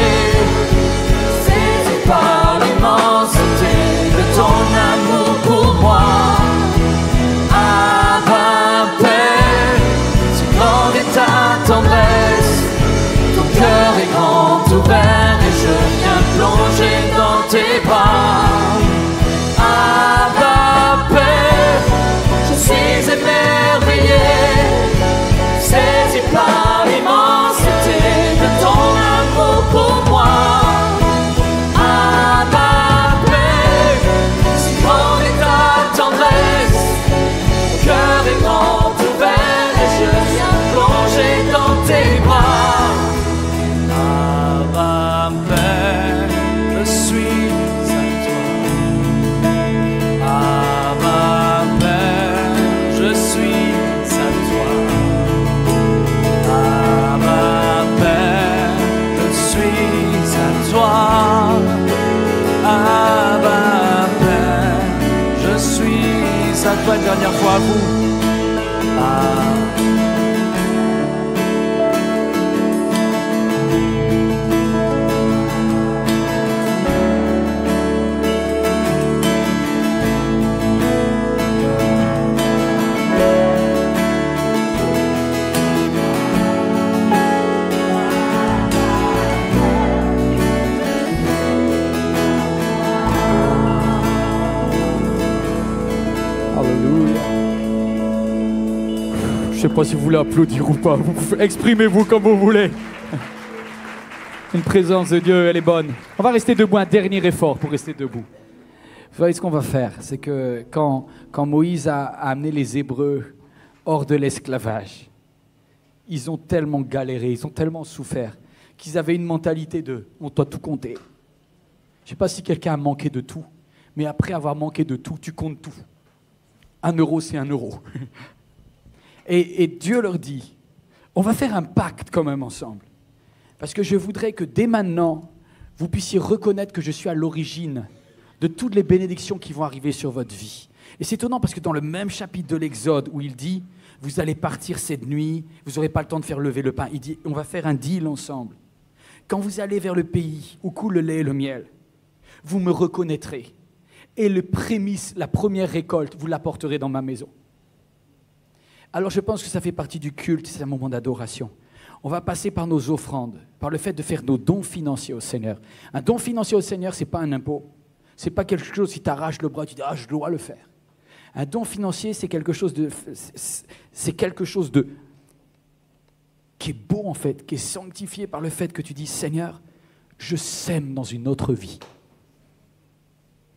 une dernière fois à vous. Je sais pas si vous voulez applaudir ou pas. Exprimez-vous comme vous voulez. Une présence de Dieu, elle est bonne. On va rester debout, un dernier effort pour rester debout. Vous voyez ce qu'on va faire, c'est que quand Moïse a amené les Hébreux hors de l'esclavage, ils ont tellement galéré, ils ont tellement souffert, qu'ils avaient une mentalité de « on doit tout compter ». Je ne sais pas si quelqu'un a manqué de tout, mais après avoir manqué de tout, tu comptes tout. 1 euro, c'est 1 euro. Et Dieu leur dit, on va faire un pacte quand même ensemble. Parce que je voudrais que dès maintenant, vous puissiez reconnaître que je suis à l'origine de toutes les bénédictions qui vont arriver sur votre vie. Et c'est étonnant parce que dans le même chapitre de l'Exode où il dit, vous allez partir cette nuit, vous n'aurez pas le temps de faire lever le pain. Il dit, on va faire un deal ensemble. Quand vous allez vers le pays où coule le lait et le miel, vous me reconnaîtrez. Et le prémisse, la première récolte, vous l'apporterez dans ma maison. Alors je pense que ça fait partie du culte, c'est un moment d'adoration. On va passer par nos offrandes, par le fait de faire nos dons financiers au Seigneur. Un don financier au Seigneur, ce n'est pas un impôt. Ce n'est pas quelque chose qui t'arrache le bras, tu dis « ah, je dois le faire ». Un don financier, c'est quelque chose de qui est beau en fait, qui est sanctifié par le fait que tu dis « Seigneur, je sème dans une autre vie ».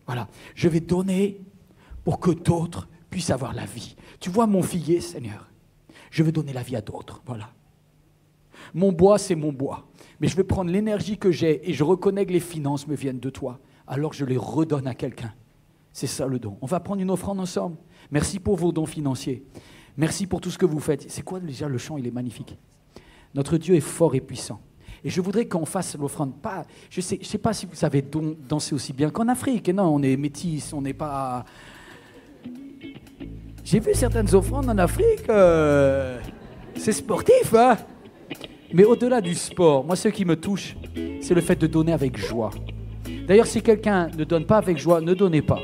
Voilà, je vais donner pour que d'autres puissent avoir la vie. Tu vois mon figuier, Seigneur, je veux donner la vie à d'autres, voilà. Mon bois, c'est mon bois. Mais je vais prendre l'énergie que j'ai et je reconnais que les finances me viennent de toi. Alors je les redonne à quelqu'un. C'est ça le don. On va prendre une offrande ensemble. Merci pour vos dons financiers. Merci pour tout ce que vous faites. C'est quoi déjà le chant? Il est magnifique. Notre Dieu est fort et puissant. Et je voudrais qu'on fasse l'offrande. Je sais pas si vous savez danser aussi bien qu'en Afrique. Et non, on est métis, on n'est pas... J'ai vu certaines offrandes en Afrique. C'est sportif, hein? Mais au-delà du sport, moi, ce qui me touche, c'est le fait de donner avec joie. D'ailleurs, si quelqu'un ne donne pas avec joie, ne donnez pas.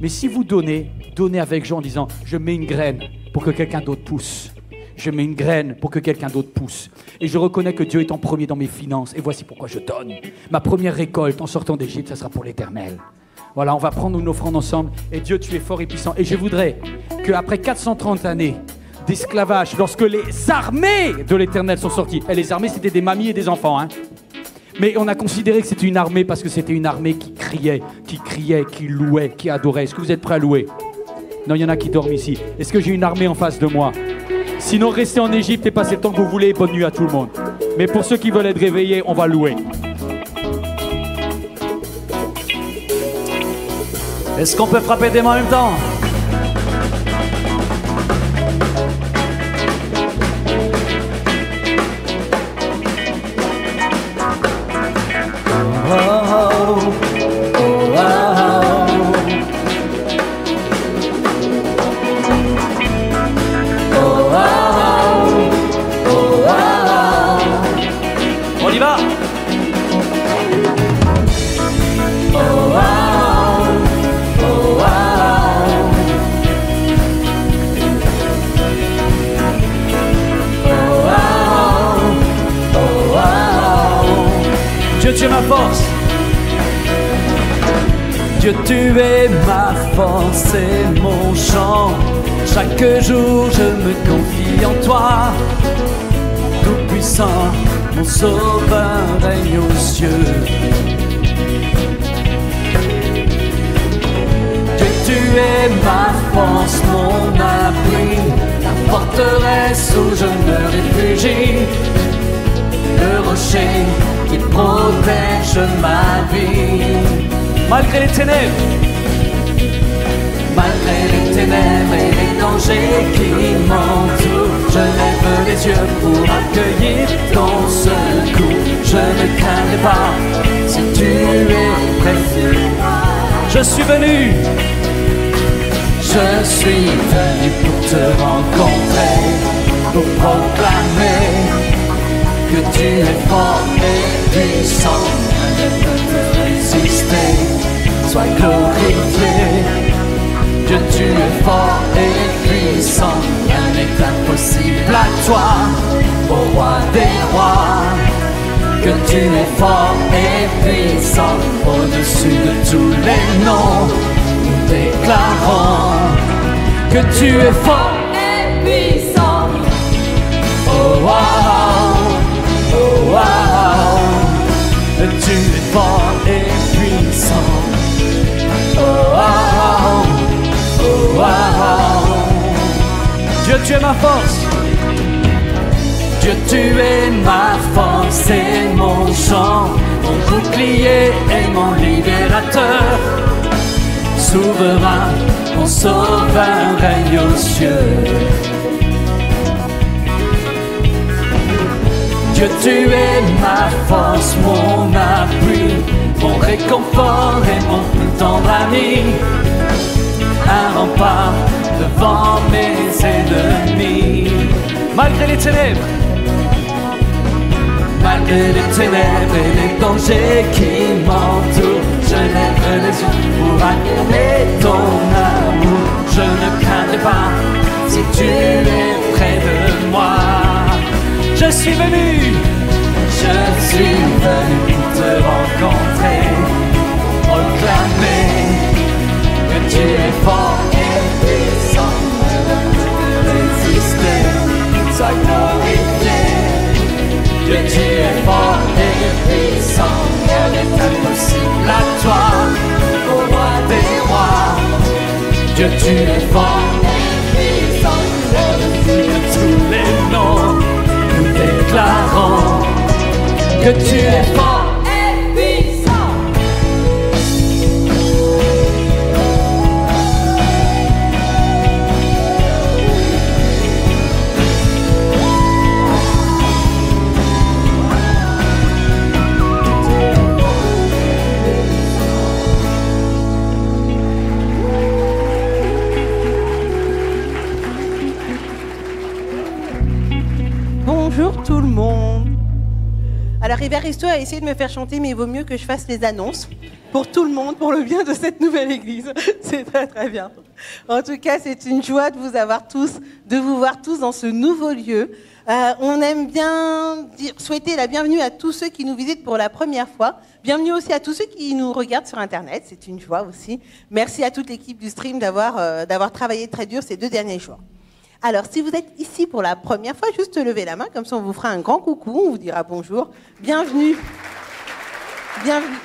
Mais si vous donnez, donnez avec joie en disant « je mets une graine pour que quelqu'un d'autre pousse ». Je mets une graine pour que quelqu'un d'autre pousse. Et je reconnais que Dieu est en premier dans mes finances. Et voici pourquoi je donne. Ma première récolte en sortant d'Égypte, ça sera pour l'Éternel. Voilà, on va prendre une offrande ensemble. Et Dieu, tu es fort et puissant. Et je voudrais qu'après 430 années d'esclavage, lorsque les armées de l'Éternel sont sorties, et les armées, c'était des mamies et des enfants, hein. Mais on a considéré que c'était une armée parce que c'était une armée qui criait, qui louait, qui adorait. Est-ce que vous êtes prêts à louer? Non, il y en a qui dorment ici. Est-ce que j'ai une armée en face de moi? Sinon, restez en Égypte et passez le temps que vous voulez. Bonne nuit à tout le monde. Mais pour ceux qui veulent être réveillés, on va louer. Est-ce qu'on peut frapper des mains en même temps? On y va! Dieu, tu es ma force. Dieu, tu es ma force et mon chant. Chaque jour, je me confie en toi. Tout-puissant, mon sauveur règne aux cieux. Dieu, tu es ma force, mon abri, la forteresse où je me réfugie, le rocher qui protège ma vie. Malgré les ténèbres, malgré les ténèbres et les dangers qui m'entourent, je lève les yeux pour accueillir ton secours. Je ne craindrai pas si tu es près. Je suis venu Je suis venu pour te rencontrer, pour proclamer que tu es fort et puissant, rien ne peut te résister. Sois glorifié, Dieu, tu es fort et puissant, rien n'est impossible à toi, ô roi des rois. Que tu es fort et puissant, au-dessus de tous les noms, nous déclarons que tu es fort et puissant. Oh wow, oh wow, que tu es fort et puissant. Oh wow, oh wow. Dieu, tu es ma force. Dieu, tu es ma force et mon chant, mon bouclier et mon libérateur. Souverain, mon sauveur règne aux cieux. Dieu, tu es ma force, mon appui, mon réconfort et mon plus tendre ami. Un rempart devant mes ennemis. Malgré les ténèbres, malgré les ténèbres et les dangers qui m'entourent, je lève les yeux pour acclamer ton amour. Je ne craindrai pas si tu es près de moi. je suis venu. Je suis venu pour te rencontrer, proclamer que tu es fort et puissant, ne résister, sois glorifié. Dieu, tu es fort et puissant, rien n'est impossible à toi, ô roi des rois. Dieu, tu es fort et puissant, au-dessus de tous les noms, nous déclarons que tu es fort et puissant. Bonjour tout le monde. Alors Evaristo a essayé de me faire chanter, mais il vaut mieux que je fasse les annonces pour tout le monde, pour le bien de cette nouvelle église. C'est très très bien. En tout cas, c'est une joie de vous voir tous dans ce nouveau lieu. On aime bien souhaiter la bienvenue à tous ceux qui nous visitent pour la première fois. Bienvenue aussi à tous ceux qui nous regardent sur Internet, c'est une joie aussi. Merci à toute l'équipe du stream d'avoir travaillé très dur ces 2 derniers jours. Alors, si vous êtes ici pour la première fois, juste levez la main, comme ça on vous fera un grand coucou, on vous dira bonjour. Bienvenue. Bienvenue.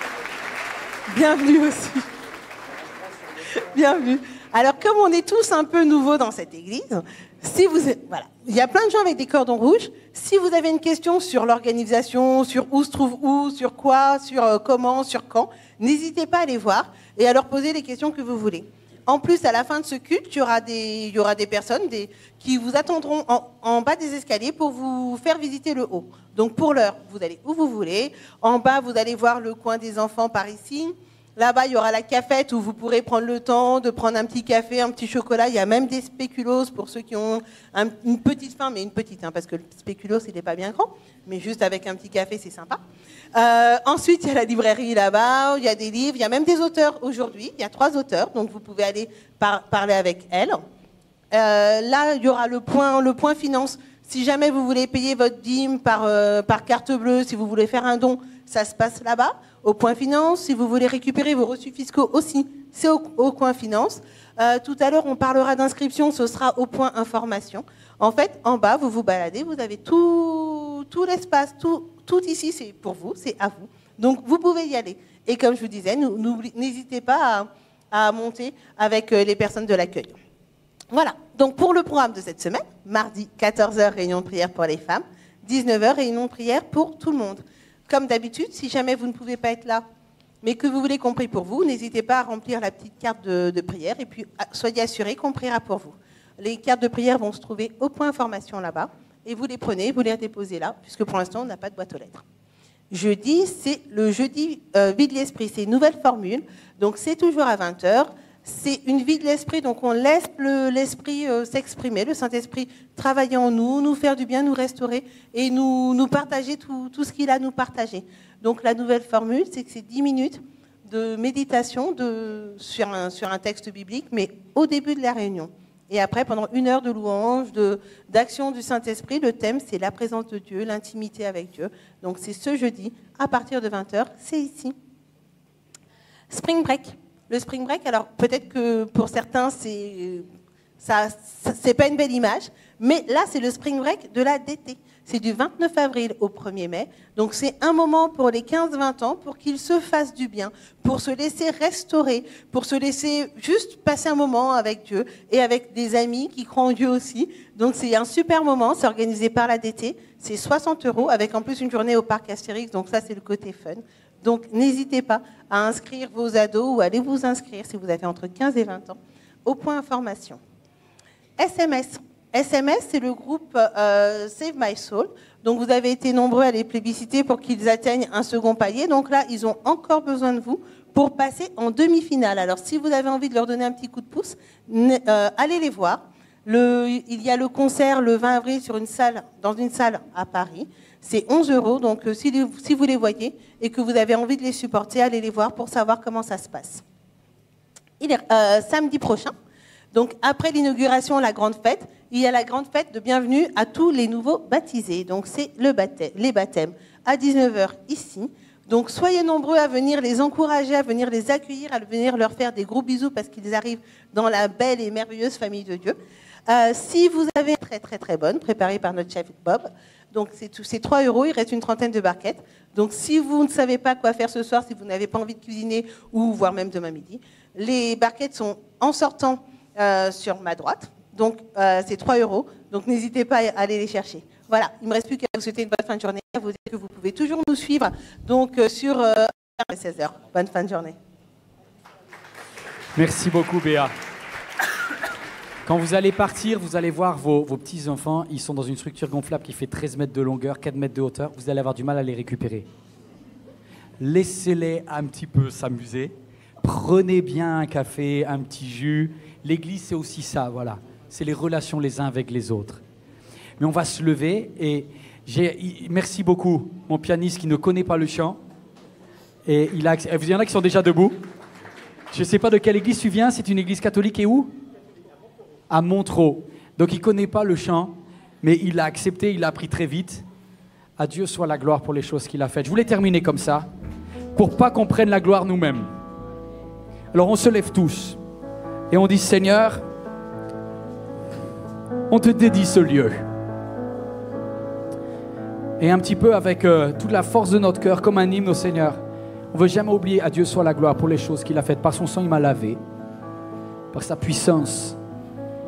Bienvenue aussi. Bienvenue. Alors, comme on est tous un peu nouveaux dans cette église, voilà, il y a plein de gens avec des cordons rouges. Si vous avez une question sur l'organisation, sur où se trouve où, sur quoi, sur comment, sur quand, n'hésitez pas à les voir et à leur poser les questions que vous voulez. En plus, à la fin de ce culte, il y aura des personnes qui vous attendront en bas des escaliers pour vous faire visiter le haut. Donc pour l'heure, vous allez où vous voulez. En bas, vous allez voir le coin des enfants par ici. Là-bas, il y aura la cafette où vous pourrez prendre le temps de prendre un petit café, un petit chocolat. Il y a même des spéculoos pour ceux qui ont une petite faim, mais une petite, parce que le spéculoos, il n'est pas bien grand. Mais juste avec un petit café, c'est sympa. Ensuite, il y a la librairie là-bas, il y a des livres, il y a même des auteurs aujourd'hui. Il y a 3 auteurs, donc vous pouvez aller parler avec elles. Là, il y aura le point finance. Si jamais vous voulez payer votre dîme par carte bleue, si vous voulez faire un don, ça se passe là-bas, au point finance. Si vous voulez récupérer vos reçus fiscaux aussi, c'est au point finance. Tout à l'heure, on parlera d'inscription, ce sera au point information. En fait, en bas, vous vous baladez, vous avez tout l'espace, tout ici, c'est pour vous, c'est à vous. Donc, vous pouvez y aller. Et comme je vous disais, n'hésitez pas à monter avec les personnes de l'accueil. Voilà. Donc, pour le programme de cette semaine, mardi, 14h, réunion de prière pour les femmes, 19h, réunion de prière pour tout le monde. Comme d'habitude, si jamais vous ne pouvez pas être là, mais que vous voulez qu'on prie pour vous, n'hésitez pas à remplir la petite carte de prière et puis soyez assurés qu'on priera pour vous. Les cartes de prière vont se trouver au point information là-bas et vous les prenez, vous les déposez là, puisque pour l'instant, on n'a pas de boîte aux lettres. Jeudi, c'est le jeudi vide l'esprit, c'est une nouvelle formule, donc c'est toujours à 20h. c'est une vie de l'esprit, donc on laisse l'esprit s'exprimer, le Saint-Esprit travailler en nous, nous faire du bien, nous restaurer et nous partager tout ce qu'il a à nous partager. Donc la nouvelle formule, c'est que c'est 10 minutes de méditation sur un texte biblique, mais au début de la réunion. Et après, pendant 1 heure de louange, d'action du Saint-Esprit, le thème, c'est la présence de Dieu, l'intimité avec Dieu. Donc c'est ce jeudi, à partir de 20h, c'est ici. Spring Break. Le Spring Break, alors peut-être que pour certains, c'est pas une belle image, mais là, c'est le Spring Break de la DT. C'est du 29 avril au 1er mai. Donc c'est un moment pour les 15-20 ans pour qu'ils se fassent du bien, pour se laisser restaurer, pour se laisser juste passer un moment avec Dieu et avec des amis qui croient en Dieu aussi. Donc c'est un super moment, c'est organisé par la DT. C'est 60 € avec en plus une journée au parc Astérix. Donc ça, c'est le côté fun. Donc n'hésitez pas à inscrire vos ados ou allez vous inscrire si vous avez entre 15 et 20 ans au point information. SMS. SMS, c'est le groupe Save My Soul. Donc, vous avez été nombreux à les plébisciter pour qu'ils atteignent un second palier. Donc là, ils ont encore besoin de vous pour passer en demi-finale. Alors, si vous avez envie de leur donner un petit coup de pouce, allez les voir. Il y a le concert le 20 avril dans une salle à Paris. C'est 11 €. Donc, si vous les voyez et que vous avez envie de les supporter, allez les voir pour savoir comment ça se passe. Samedi prochain. Donc, après l'inauguration, la grande fête, il y a la grande fête de bienvenue à tous les nouveaux baptisés. Donc, c'est les baptêmes à 19h ici. Donc, soyez nombreux à venir les encourager, à venir les accueillir, à venir leur faire des gros bisous parce qu'ils arrivent dans la belle et merveilleuse famille de Dieu. Si vous avez une très, très, très bonne, préparée par notre chef Bob, donc c'est 3 €, il reste une trentaine de barquettes. Donc, si vous ne savez pas quoi faire ce soir, si vous n'avez pas envie de cuisiner ou voire même demain midi, les barquettes sont en sortant sur ma droite. Donc, c'est 3 €. Donc, n'hésitez pas à aller les chercher. Voilà, il ne me reste plus qu'à vous souhaiter une bonne fin de journée. À vous dire que vous pouvez toujours nous suivre donc, sur 16h. Bonne fin de journée. Merci beaucoup, Béa. Quand vous allez partir, vous allez voir vos petits-enfants. Ils sont dans une structure gonflable qui fait 13 mètres de longueur, 4 mètres de hauteur. Vous allez avoir du mal à les récupérer. Laissez-les un petit peu s'amuser. Prenez bien un café, un petit jus. L'église, c'est aussi ça, voilà. C'est les relations les uns avec les autres. Mais on va se lever et merci beaucoup, mon pianiste qui ne connaît pas le chant. Et il y en a qui sont déjà debout. Je ne sais pas de quelle église tu viens, c'est une église catholique et où ? À Montreux. Donc il ne connaît pas le chant, mais il l'a accepté, il l'a appris très vite. À Dieu soit la gloire pour les choses qu'il a faites. Je voulais terminer comme ça, pour pas qu'on prenne la gloire nous-mêmes. Alors on se lève tous et on dit Seigneur, on te dédie ce lieu. Et un petit peu avec toute la force de notre cœur, comme un hymne au Seigneur, on ne veut jamais oublier à Dieu soit la gloire pour les choses qu'il a faites. Par son sang, il m'a lavé. Par sa puissance,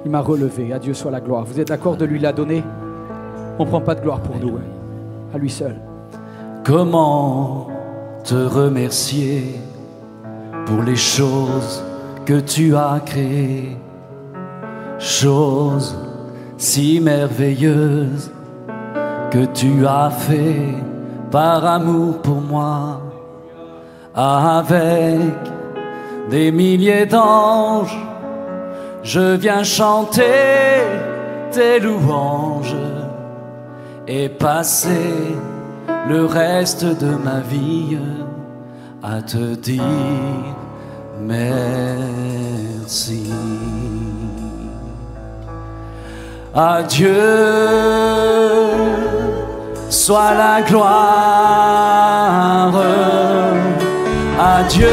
il m'a relevé. À Dieu soit la gloire. Vous êtes d'accord de lui la donner? On ne prend pas de gloire pour nous, à lui seul. Comment te remercier pour les choses que tu as créées, choses si merveilleuses que tu as fait par amour pour moi, avec des milliers d'anges, je viens chanter tes louanges et passer le reste de ma vie à te dire merci. À Dieu soit la gloire, à Dieu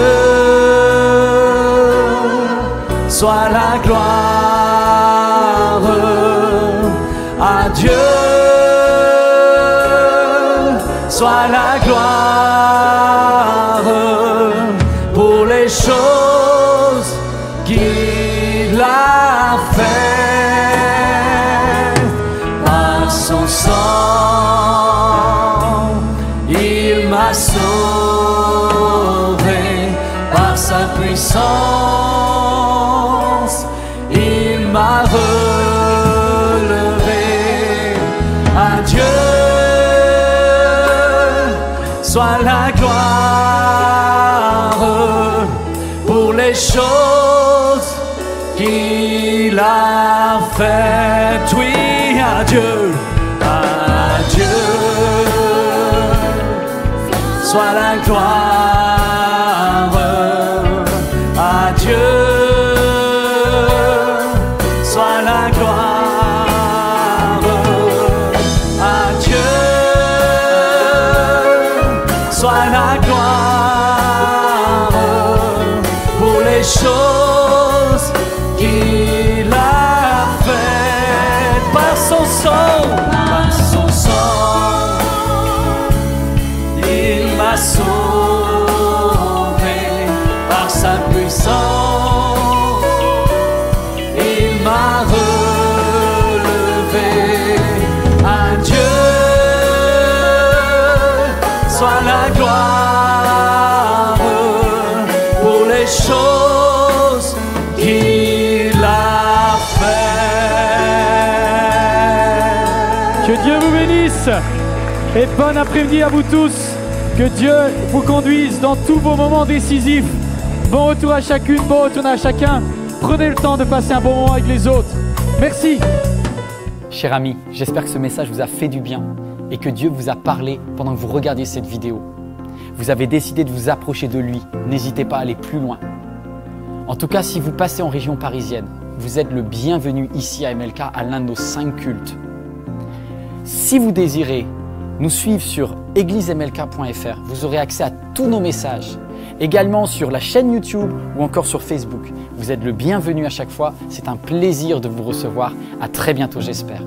soit la gloire, à Dieu soit la gloire pour les choses qu'il a faites. Par son sang, il m'a sauvé. Par sa puissance, il m'a relevé. À Dieu soit la gloire pour les choses a fait. Oui, à Dieu, soit la gloire. À Dieu, soit la gloire. À Dieu, soit la gloire pour les choses qu'il a faites par son sang, par son sang. Il m'a sauvé par sa puissance. Il m'a relevé. À Dieu soit la gloire pour les choses qu'il a faites. Que Dieu vous bénisse et bon après-midi à vous tous. Que Dieu vous conduise dans tous vos moments décisifs. Bon retour à chacune, bon retour à chacun. Prenez le temps de passer un bon moment avec les autres. Merci. Cher ami, j'espère que ce message vous a fait du bien et que Dieu vous a parlé pendant que vous regardiez cette vidéo. Vous avez décidé de vous approcher de lui. N'hésitez pas à aller plus loin. En tout cas, si vous passez en région parisienne, vous êtes le bienvenu ici à MLK à l'un de nos 5 cultes. Si vous désirez nous suivre sur églisemlk.fr, vous aurez accès à tous nos messages. Également sur la chaîne YouTube ou encore sur Facebook. Vous êtes le bienvenu à chaque fois. C'est un plaisir de vous recevoir. À très bientôt, j'espère.